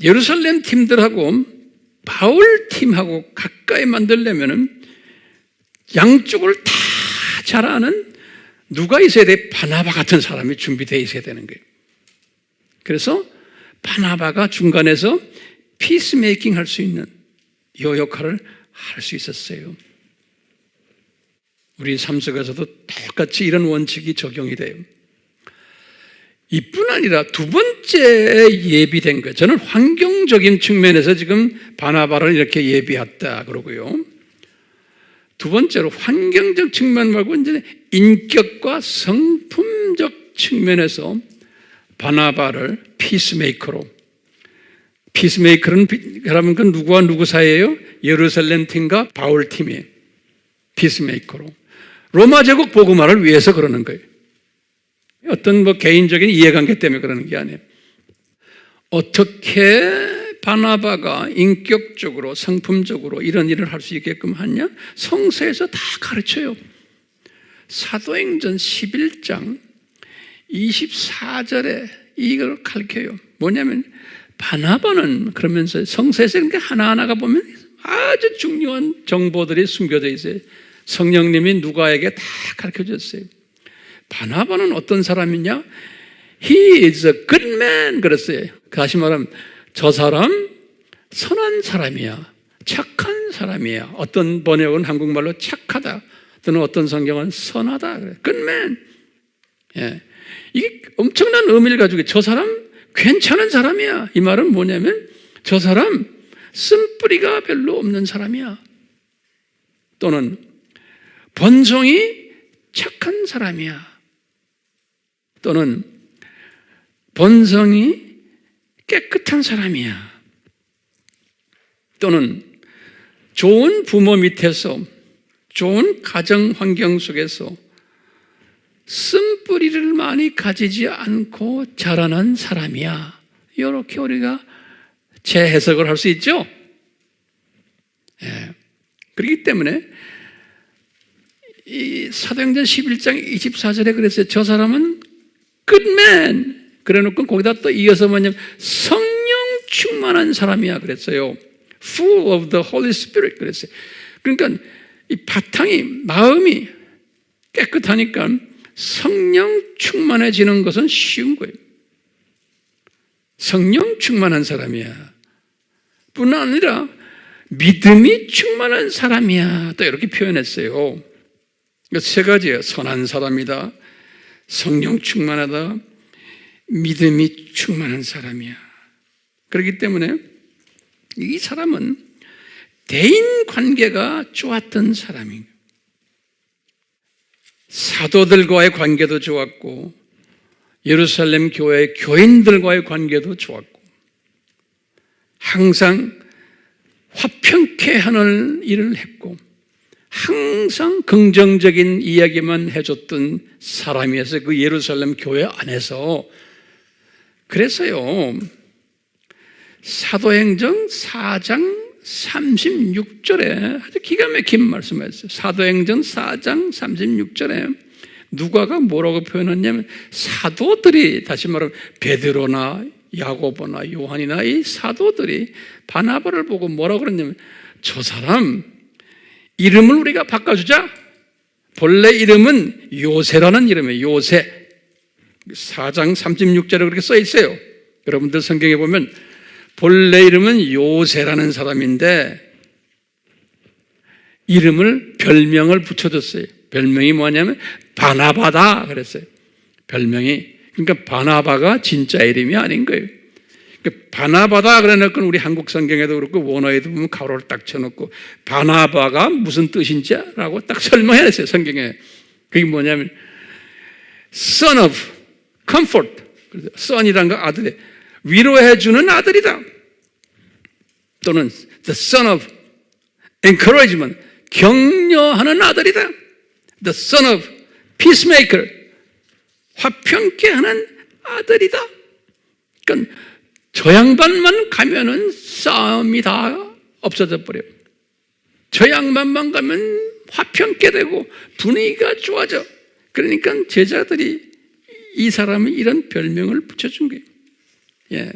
Speaker 1: 예루살렘 팀들하고 바울 팀하고 가까이 만들려면 양쪽을 다 잘 아는 누가 있어야 돼? 바나바 같은 사람이 준비되어 있어야 되는 거예요. 그래서 바나바가 중간에서 피스메이킹 할 수 있는 이 역할을 할 수 있었어요. 우리 삶 속에서도 똑같이 이런 원칙이 적용이 돼요. 이뿐 아니라 두 번째 예비된 거예요. 저는 환경적인 측면에서 지금 바나바를 이렇게 예비했다 그러고요. 두 번째로 환경적 측면 말고 이제 인격과 성품적 측면에서 바나바를 피스메이커로. 피스메이커는 그러면 그 누구와 누구 사이예요? 예루살렘 팀과 바울 팀이에요. 피스메이커로. 로마 제국 복음화를 위해서 그러는 거예요. 어떤 개인적인 이해관계 때문에 그러는 게 아니에요. 어떻게 바나바가 인격적으로 성품적으로 이런 일을 할 수 있게끔 하냐? 성서에서 다 가르쳐요. 사도행전 11장 24절에 이걸 가르쳐요. 뭐냐면 바나바는 그러면서 성서에서 그러니까 하나하나가 보면 아주 중요한 정보들이 숨겨져 있어요. 성령님이 누가에게 다 가르쳐줬어요. 바나바는 어떤 사람이냐? He is a good man 그랬어요. 다시 말하면 저 사람 선한 사람이야. 착한 사람이야. 어떤 번역은 한국말로 착하다 또는 어떤 성경은 선하다. good man. 예. 이게 엄청난 의미를 가지고 저 사람 괜찮은 사람이야. 이 말은 뭐냐면 저 사람 쓴뿌리가 별로 없는 사람이야. 또는 본성이 착한 사람이야. 또는 본성이 깨끗한 사람이야. 또는 좋은 부모 밑에서 좋은 가정 환경 속에서 쓴뿌리를 많이 가지지 않고 자라난 사람이야. 이렇게 우리가 재해석을 할 수 있죠. 예. 그렇기 때문에 이 사도행전 11장 24절에 그랬어요. 저 사람은 good man. 그래놓고 거기다 또 이어서 뭐냐면 성령 충만한 사람이야 그랬어요. Full of the Holy Spirit 그랬어요. 그러니까 이 바탕이 마음이 깨끗하니까 성령 충만해지는 것은 쉬운 거예요. 성령 충만한 사람이야. 뿐만 아니라 믿음이 충만한 사람이야. 또 이렇게 표현했어요. 세 가지예요. 선한 사람이다. 성령 충만하다. 믿음이 충만한 사람이야. 그렇기 때문에 이 사람은 대인 관계가 좋았던 사람이에요. 사도들과의 관계도 좋았고 예루살렘 교회 교인들과의 관계도 좋았고 항상 화평케 하는 일을 했고 항상 긍정적인 이야기만 해줬던 사람이어서 그 예루살렘 교회 안에서 그래서요 사도행전 4장 36절에 아주 기가 막힌 말씀을 했어요. 사도행전 4장 36절에 누가가 뭐라고 표현했냐면 사도들이 다시 말하면 베드로나 야고보나 요한이나 이 사도들이 바나바를 보고 뭐라고 그랬냐면 저 사람 이름을 우리가 바꿔주자. 본래 이름은 요새라는 이름이에요. 요새 4장 36절에 그렇게 써 있어요. 여러분들 성경에 보면 본래 이름은 요새라는 사람인데 이름을 별명을 붙여줬어요. 별명이 뭐냐면 바나바다 그랬어요. 별명이. 그러니까 바나바가 진짜 이름이 아닌 거예요. 그러니까 바나바다 그래놓고 우리 한국 성경에도 그렇고 원어에도 보면 가로를 딱 쳐놓고 바나바가 무슨 뜻인지라고 딱 설명해놨어요. 성경에. 그게 뭐냐면 son of comfort. son이란 거 아들이 위로해주는 아들이다. 또는 the son of encouragement. 격려하는 아들이다. The son of peacemaker. 화평케 하는 아들이다. 그러니까 저 양반만 가면은 싸움이 다 없어져 버려요. 저 양반만 가면 화평케 되고 분위기가 좋아져. 그러니까 제자들이 이 사람이 이런 별명을 붙여준 거예요. 예.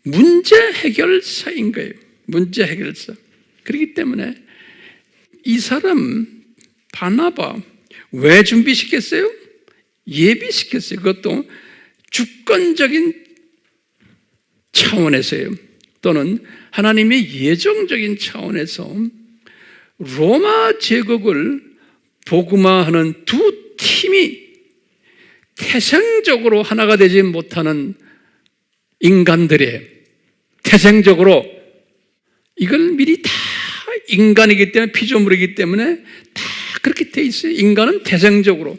Speaker 1: 문제 해결사인 거예요. 문제 해결사. 그렇기 때문에 이 사람 바나바 왜 준비시켰어요? 예비시켰어요. 그것도 주권적인 차원에서요. 또는 하나님의 예정적인 차원에서 로마 제국을 복음화하는 두 팀이 태생적으로 하나가 되지 못하는 인간들의 태생적으로 이걸 미리 다 인간이기 때문에 피조물이기 때문에 다 그렇게 돼 있어요. 인간은 태생적으로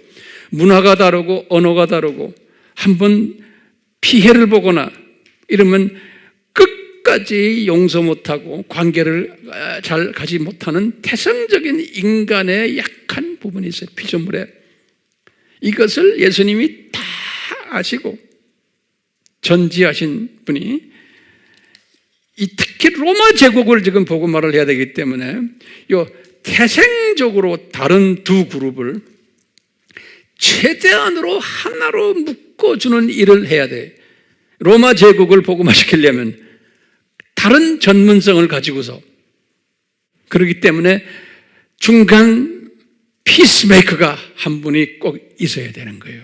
Speaker 1: 문화가 다르고 언어가 다르고 한번 피해를 보거나 이러면 끝까지 용서 못하고 관계를 잘 가지 못하는 태생적인 인간의 약한 부분이 있어요. 피조물에. 이것을 예수님이 다 아시고 전지하신 분이 특히 로마 제국을 지금 복음화를 해야 되기 때문에 태생적으로 다른 두 그룹을 최대한으로 하나로 묶어주는 일을 해야 돼. 로마 제국을 복음화시키려면 다른 전문성을 가지고서, 그렇기 때문에 중간 피스메이커가 한 분이 꼭 있어야 되는 거예요.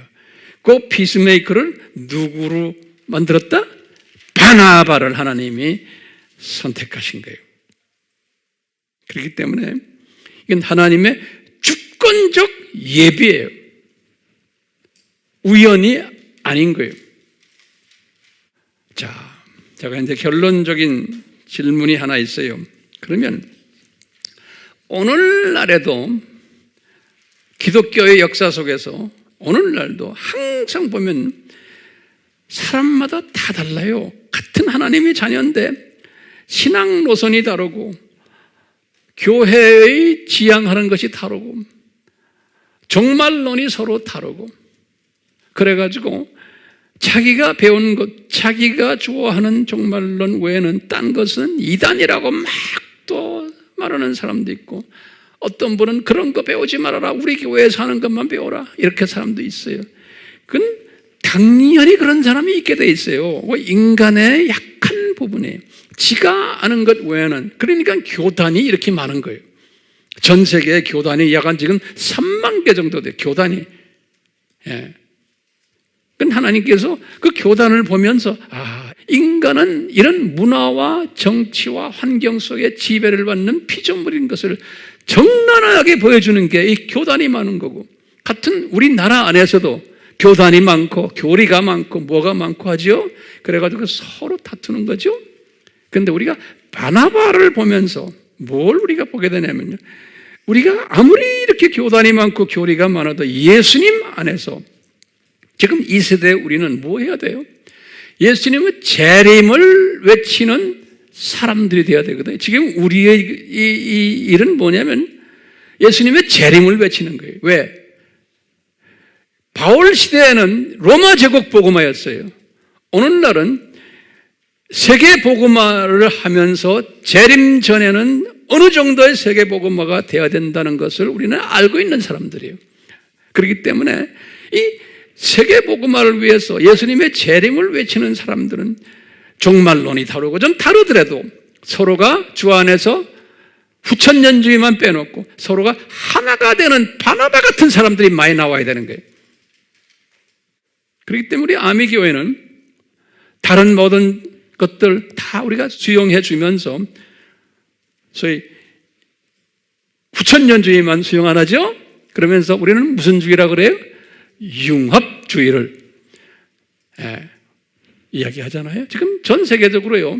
Speaker 1: 그 피스메이커를 누구로 만들었다? 바나바를 하나님이 선택하신 거예요. 그렇기 때문에 이건 하나님의 주권적 예비예요. 우연이 아닌 거예요. 자, 제가 이제 결론적인 질문이 하나 있어요. 그러면 오늘날에도 기독교의 역사 속에서 오늘날도 항상 보면 사람마다 다 달라요. 같은 하나님의 자녀인데 신앙 노선이 다르고 교회의 지향하는 것이 다르고 종말론이 서로 다르고, 그래가지고 자기가 배운 것, 자기가 좋아하는 종말론 외에는 딴 것은 이단이라고 막 또 말하는 사람도 있고, 어떤 분은 그런 거 배우지 말아라, 우리 교회에서 하는 것만 배워라, 이렇게 사람도 있어요. 그건 당연히 그런 사람이 있게 돼 있어요. 인간의 약한 부분에 지가 아는 것 외에는. 그러니까 교단이 이렇게 많은 거예요. 전 세계의 교단이 약 한 지금 3만 개 정도 돼요. 교단이. 예. 그건 하나님께서 그 교단을 보면서 인간은 이런 문화와 정치와 환경 속에 지배를 받는 피조물인 것을 적나라하게 보여주는 게 이 교단이 많은 거고, 같은 우리나라 안에서도 교단이 많고 교리가 많고 뭐가 많고 하죠. 그래가지고 서로 다투는 거죠. 그런데 우리가 바나바를 보면서 뭘 우리가 보게 되냐면요, 우리가 아무리 이렇게 교단이 많고 교리가 많아도 예수님 안에서 지금 이 세대에 우리는 뭐 해야 돼요? 예수님의 재림을 외치는 사람들이 되어야 되거든요. 지금 우리의 이 일은 뭐냐면 예수님의 재림을 외치는 거예요. 왜? 바울 시대에는 로마 제국 복음화였어요. 오늘날은 세계 복음화를 하면서 재림 전에는 어느 정도의 세계 복음화가 되어야 된다는 것을 우리는 알고 있는 사람들이에요. 그렇기 때문에 이 세계 복음화를 위해서 예수님의 재림을 외치는 사람들은 종말론이 다르고 좀 다르더라도 서로가 주 안에서 후천년주의만 빼놓고 서로가 하나가 되는 바나바 같은 사람들이 많이 나와야 되는 거예요. 그렇기 때문에 우리 아미교회는 다른 모든 것들 다 우리가 수용해 주면서 소위 후천년주의만 수용 안 하죠? 그러면서 우리는 무슨 주의라고 그래요? 융합주의를 이야기하잖아요. 지금 전 세계적으로요,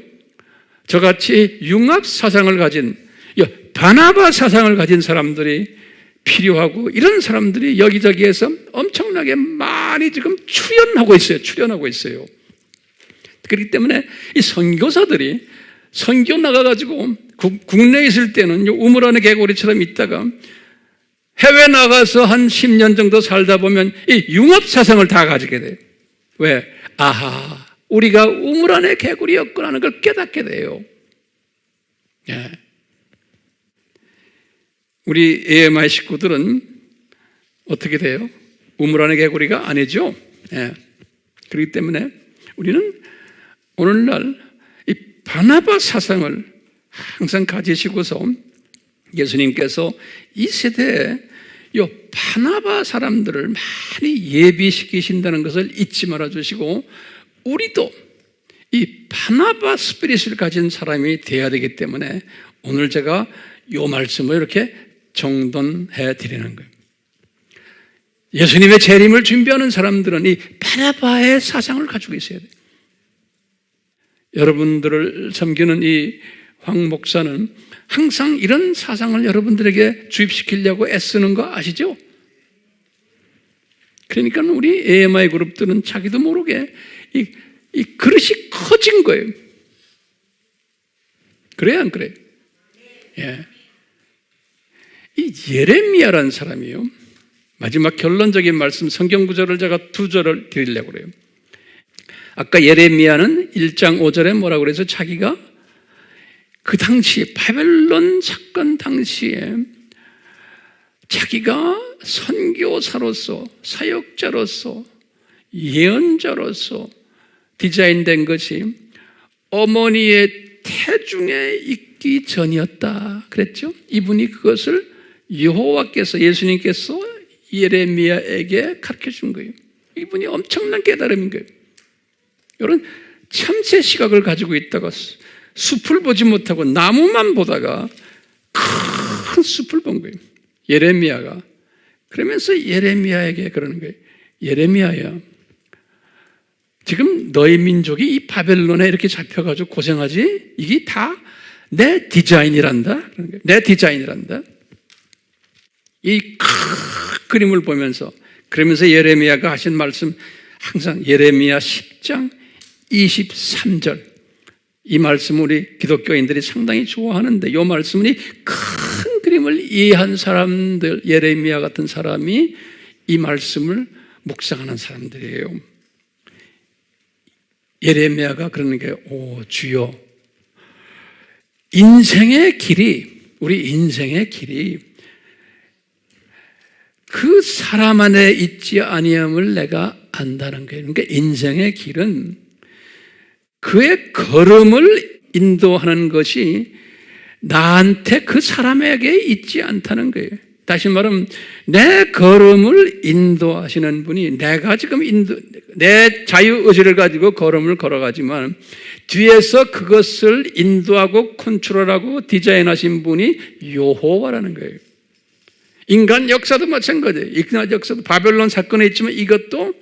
Speaker 1: 저같이 융합 사상을 가진, 바나바 사상을 가진 사람들이 필요하고, 이런 사람들이 여기저기에서 엄청나게 많이 지금 출현하고 있어요. 그렇기 때문에 이 선교사들이 선교 나가가지고 국내에 있을 때는 우물 안에 개구리처럼 있다가 해외 나가서 한 10년 정도 살다 보면 이 융합 사상을 다 가지게 돼요. 왜? 우리가 우물 안에 개구리였구나 하는 걸 깨닫게 돼요. 예. 우리 AMI 식구들은 어떻게 돼요? 우물 안에 개구리가 아니죠. 예. 그렇기 때문에 우리는 오늘날 이 바나바 사상을 항상 가지시고서 예수님께서 이 세대에 이 바나바 사람들을 많이 예비시키신다는 것을 잊지 말아 주시고, 우리도 이 바나바 스피릿을 가진 사람이 되어야 되기 때문에 오늘 제가 이 말씀을 이렇게 정돈해 드리는 거예요. 예수님의 재림을 준비하는 사람들은 이 바나바의 사상을 가지고 있어야 돼요. 여러분들을 섬기는 이 황 목사는 항상 이런 사상을 여러분들에게 주입시키려고 애쓰는 거 아시죠? 그러니까 우리 AMI 그룹들은 자기도 모르게 이 그릇이 커진 거예요. 그래요, 안 그래요? 예. 이 예레미야라는 사람이요, 마지막 결론적인 말씀 성경 구절을 제가 2절을 드리려고 그래요. 아까 예레미야는 1장 5절에 뭐라고 그래서 자기가 그 당시 바벨론 사건 당시에 자기가 선교사로서 사역자로서 예언자로서 디자인된 것이 어머니의 태중에 있기 전이었다 그랬죠. 이분이 그것을 여호와께서 예수님께서 예레미야에게 가르쳐준 거예요. 이분이 엄청난 깨달음인 거예요. 이런 참새 시각을 가지고 있다가 숲을 보지 못하고 나무만 보다가 큰 숲을 본 거예요. 예레미야가. 그러면서 예레미야에게 그러는 거예요. 예레미야야, 지금 너희 민족이 이 바벨론에 이렇게 잡혀가지고 고생하지? 이게 다 내 디자인이란다. 내 디자인이란다. 이 큰 그림을 보면서, 그러면서 예레미야가 하신 말씀, 항상 예레미야 10장 23절, 이 말씀 우리 기독교인들이 상당히 좋아하는데, 이 말씀이 큰 그림을 이해한 사람들, 예레미야 같은 사람이 이 말씀을 묵상하는 사람들이에요. 예레미야가 그러는 게, 오 주여, 인생의 길이, 우리 인생의 길이 그 사람 안에 있지 아니함을 내가 안다는 거예요. 그러니까 인생의 길은 그의 걸음을 인도하는 것이 나한테 그 사람에게 있지 않다는 거예요. 다시 말하면 내 걸음을 인도하시는 분이, 내가 지금 내 자유의지를 가지고 걸음을 걸어가지만 뒤에서 그것을 인도하고 컨트롤하고 디자인하신 분이 여호와라는 거예요. 인간 역사도 마찬가지예요. 인간 역사도 바벨론 사건에 있지만 이것도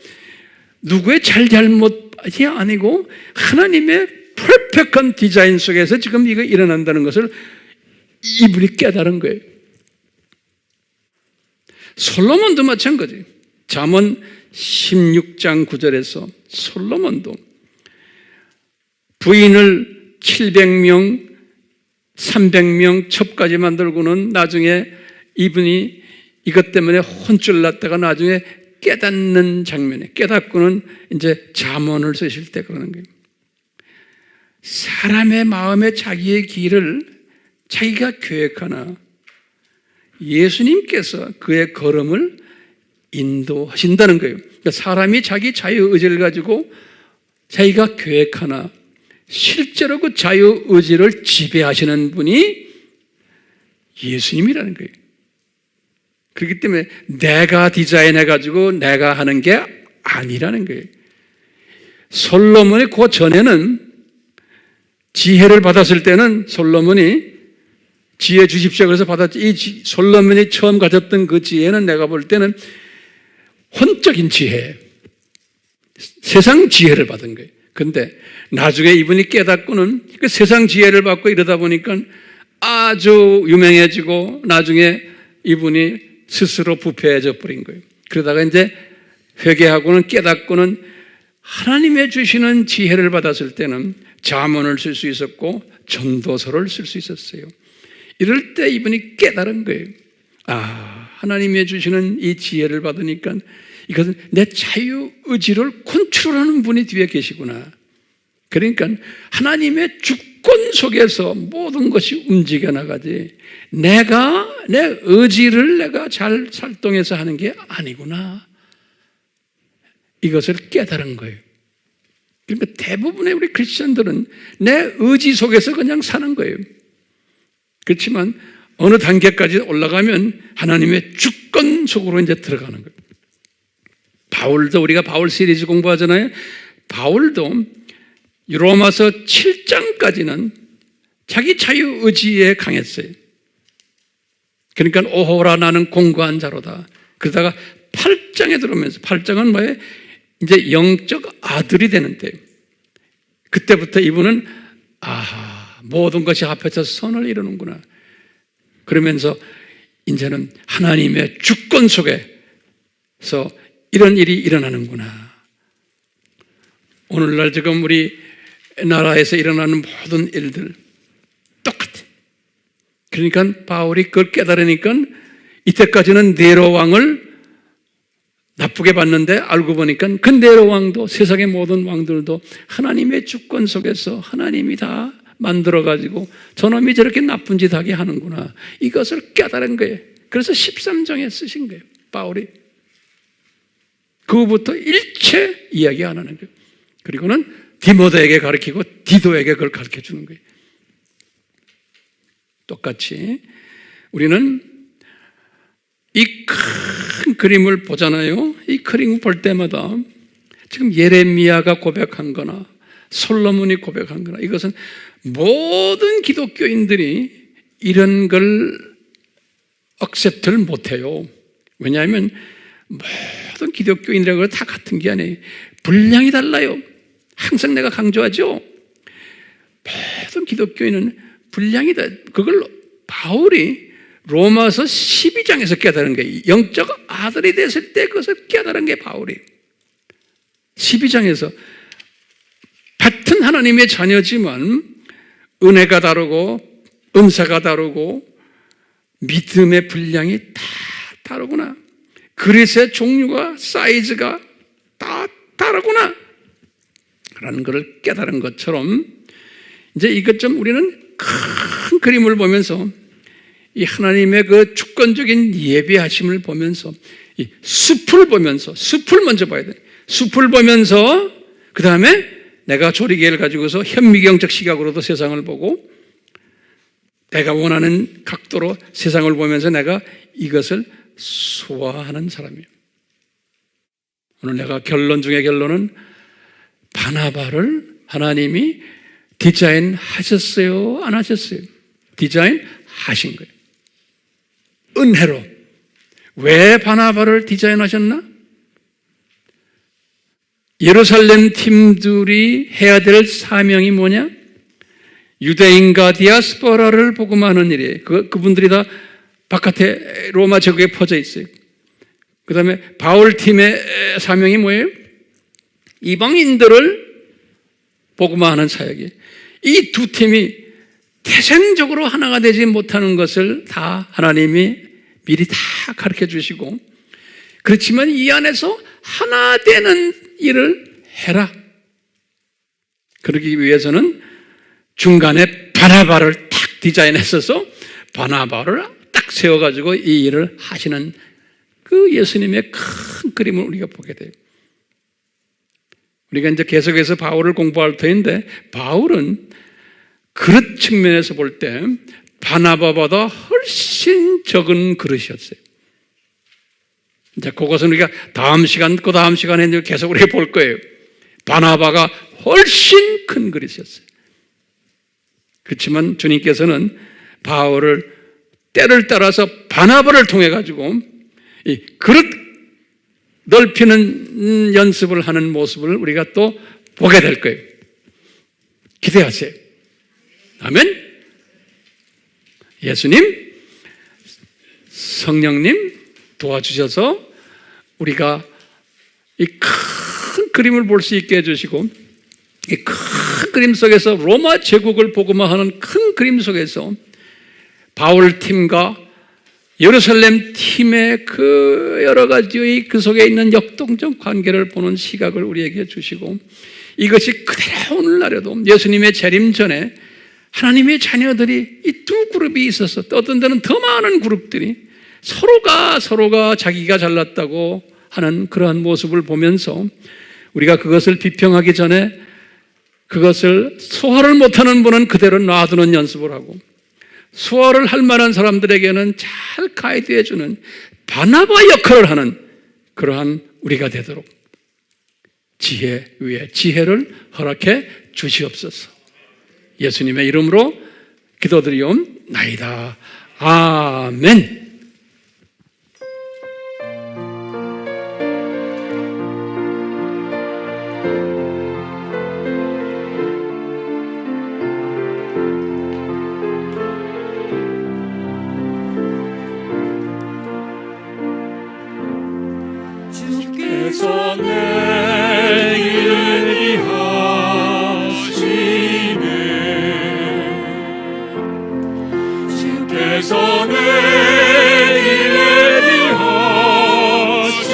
Speaker 1: 누구의 잘잘못이 아니고 하나님의 퍼펙트한 디자인 속에서 지금 이거 일어난다는 것을 이분이 깨달은 거예요. 솔로몬도 마찬가지예요. 잠언 16장 9절에서 솔로몬도 부인을 700명, 300명 첩까지 만들고는 나중에 이분이 이것 때문에 혼쭐 났다가 나중에 깨닫는 장면에, 깨닫고는 이제 잠언을 쓰실 때 그러는 거예요. 사람의 마음에 자기의 길을 자기가 계획하나 예수님께서 그의 걸음을 인도하신다는 거예요. 그러니까 사람이 자기 자유의지를 가지고 자기가 계획하나 실제로 그 자유의지를 지배하시는 분이 예수님이라는 거예요. 그렇기 때문에 내가 디자인해가지고 내가 하는 게 아니라는 거예요. 솔로몬이 그 전에는 지혜를 받았을 때는 솔로몬이 지혜 주십시오 그래서 받았지, 이 솔로몬이 처음 가졌던 그 지혜는 내가 볼 때는 혼적인 지혜, 세상 지혜를 받은 거예요. 근데 나중에 이분이 깨닫고는 그 세상 지혜를 받고 이러다 보니까 아주 유명해지고 나중에 이분이 스스로 부패해져 버린 거예요. 그러다가 이제 회개하고는 깨닫고는 하나님의 주시는 지혜를 받았을 때는 잠언을 쓸 수 있었고 전도서를 쓸 수 있었어요. 이럴 때 이분이 깨달은 거예요. 아, 하나님의 주시는 이 지혜를 받으니까 이것은 내 자유의지를 컨트롤하는 분이 뒤에 계시구나. 그러니까 하나님의 주권 속에서 모든 것이 움직여 나가지 내가 내 의지를 내가 잘 살동해서 하는 게 아니구나. 이것을 깨달은 거예요. 그러니까 대부분의 우리 크리스천들은 내 의지 속에서 그냥 사는 거예요. 그렇지만 어느 단계까지 올라가면 하나님의 주권 속으로 이제 들어가는 거예요. 바울도, 우리가 바울 시리즈 공부하잖아요. 바울도 로마서 7장까지는 자기 자유의지에 강했어요. 그러니까 오호라 나는 공고한 자로다. 그러다가 8장에 들어오면서, 8장은 뭐예요? 이제 영적 아들이 되는데 그때부터 이분은 아하, 모든 것이 합해서 선을 이루는구나. 그러면서 이제는 하나님의 주권 속에서 이런 일이 일어나는구나. 오늘날 지금 우리 나라에서 일어나는 모든 일들 똑같아. 그러니까 바울이 그걸 깨달으니까 이때까지는 네로 왕을 나쁘게 봤는데 알고 보니까 그 네로 왕도 세상의 모든 왕들도 하나님의 주권 속에서 하나님이 다 만들어가지고 저놈이 저렇게 나쁜 짓 하게 하는구나, 이것을 깨달은 거예요. 그래서 13장에 쓰신 거예요, 바울이. 그 후부터 일체 이야기 안 하는 거예요. 그리고는 디모데에게 가르치고 디도에게 그걸 가르쳐 주는 거예요. 똑같이 우리는 이 큰 그림을 보잖아요. 이 그림을 볼 때마다 지금 예레미야가 고백한 거나 솔로몬이 고백한 거나, 이것은 모든 기독교인들이 이런 걸 억셉트를 못해요. 왜냐하면 모든 기독교인이라고 다 같은 게 아니에요. 분량이 달라요. 항상 내가 강조하죠. 모든 기독교인은 분량이 다, 그걸 바울이 로마서 12장에서 깨달은 거예요. 영적 아들이 됐을 때 그것을 깨달은 게 바울이 12장에서 같은 하나님의 자녀지만 은혜가 다르고 은사가 다르고 믿음의 분량이 다 다르구나, 그릇의 종류가 사이즈가 다 다르구나 라는 것을 깨달은 것처럼, 이제 이것 좀 우리는 큰 그림을 보면서 이 하나님의 그 주권적인 예비하심을 보면서 이 숲을 보면서, 숲을 먼저 봐야 돼. 숲을 보면서 그 다음에 내가 조리개를 가지고서 현미경적 시각으로도 세상을 보고 내가 원하는 각도로 세상을 보면서 내가 이것을 소화하는 사람이에요. 오늘 내가 결론 중에 결론은 바나바를 하나님이 디자인 하셨어요? 안 하셨어요? 디자인 하신 거예요. 은혜로. 왜 바나바를 디자인하셨나? 예루살렘 팀들이 해야 될 사명이 뭐냐? 유대인과 디아스포라를 복음하는 일이에요. 그분들이 다 바깥에 로마 제국에 퍼져 있어요. 그 다음에 바울 팀의 사명이 뭐예요? 이방인들을 복음화하는 사역이에요. 이 두 팀이 태생적으로 하나가 되지 못하는 것을 다 하나님이 미리 다 가르쳐 주시고, 그렇지만 이 안에서 하나 되는 일을 해라. 그러기 위해서는 중간에 바나바를 딱 디자인했어서 바나바를 딱 세워가지고 이 일을 하시는 그 예수님의 큰 그림을 우리가 보게 돼요. 우리가 이제 계속해서 바울을 공부할 터인데, 바울은 그릇 측면에서 볼 때 바나바보다 훨씬 적은 그릇이었어요. 이제 그것은 우리가 다음 시간, 그 다음 시간에 계속 우리가 볼 거예요. 바나바가 훨씬 큰 그릇이었어요. 그렇지만 주님께서는 바울을 때를 따라서 바나바를 통해 가지고 이 그릇 넓히는 연습을 하는 모습을 우리가 또 보게 될 거예요. 기대하세요. 아멘. 예수님, 성령님 도와주셔서 우리가 이 큰 그림을 볼 수 있게 해주시고, 이 큰 그림 속에서 로마 제국을 복음화하는 큰 그림 속에서 바울 팀과 예루살렘 팀의 그 여러 가지의 그 속에 있는 역동적 관계를 보는 시각을 우리에게 주시고, 이것이 그대로 오늘날에도 예수님의 재림 전에 하나님의 자녀들이 이 두 그룹이 있어서, 어떤 데는 더 많은 그룹들이 서로가 자기가 잘났다고 하는 그러한 모습을 보면서 우리가 그것을 비평하기 전에 그것을 소화를 못하는 분은 그대로 놔두는 연습을 하고, 소화를 할 만한 사람들에게는 잘 가이드해주는 바나바 역할을 하는 그러한 우리가 되도록 지혜 위에 지혜를 허락해 주시옵소서. 예수님의 이름으로 기도드리옵나이다. 아멘.
Speaker 2: 주께서 내 일을 위하시네. 주께서 내 일을 위하시네.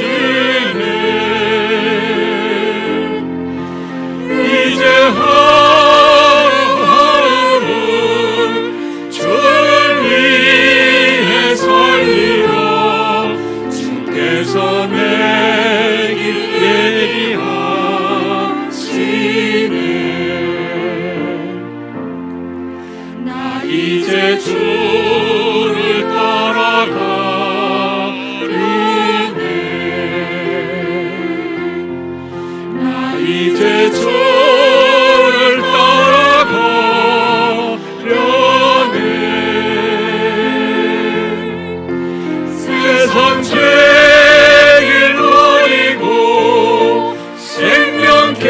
Speaker 2: 이제 주를 따라가리네. 나 이제 주를 따라가려네. 세상 죄길 버리고 생명길을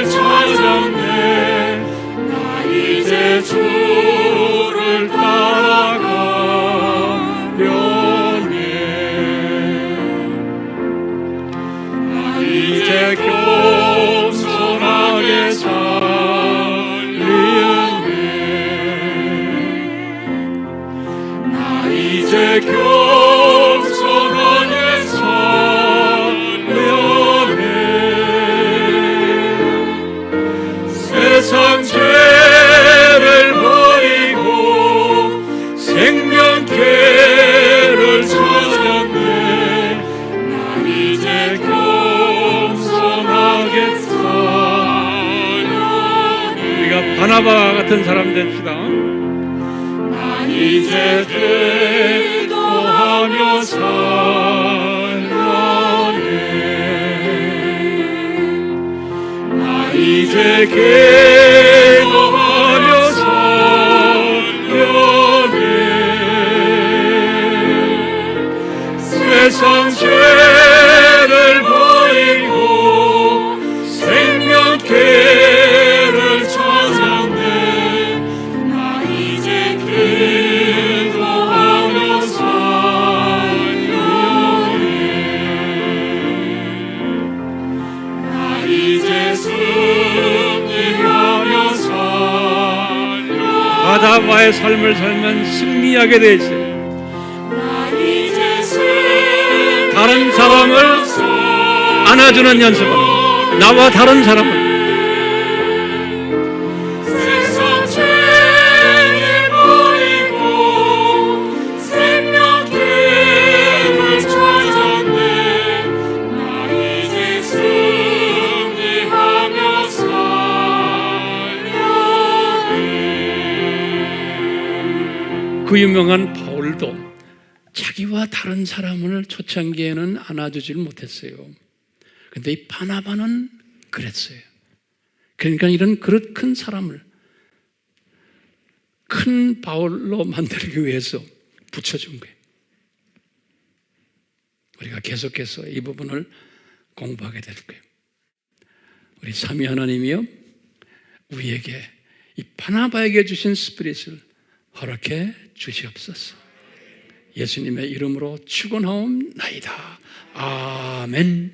Speaker 2: 찾았네. 나 이제 주를 따라가려네. 나 이제 겸손하게 살리네. 나 이제 겸손하게 살려네. 세상 죄를 버리고 생명길을 찾았네. 나 이제 겸손하게 살려네.
Speaker 1: 우리가 바나바 같은 사람 됩시다.
Speaker 2: 나 이제 기도하며 살려네. 나 이제 기도하며 살려네. 세상 죄를 버리고 생명길을 찾았네. 나 이제 기도하며 살려네. 나 이제 승리하며 살려네.
Speaker 1: 바나바의 삶을 살면 승리하게 돼 있어요.
Speaker 2: 나 이제
Speaker 1: 다른 사람을 안아주는 연습은, 나와 다른 사람을
Speaker 2: 세상 죄를 버리고 생명길을 찾았네. 나 이제 승리하며 살려네.
Speaker 1: 그 유명한 바울도 자기와 다른 사람을 초창기에는 안아주질 못했어요. 근데 이 바나바는 그랬어요. 그러니까 이런 그릇 큰 사람을 큰 바울로 만들기 위해서 붙여준 거예요. 우리가 계속해서 이 부분을 공부하게 될 거예요. 우리 삼위 하나님이요, 우리에게 이 바나바에게 주신 스피릿을 허락해 주시옵소서. 예수님의 이름으로 축원하옵나이다. 아멘.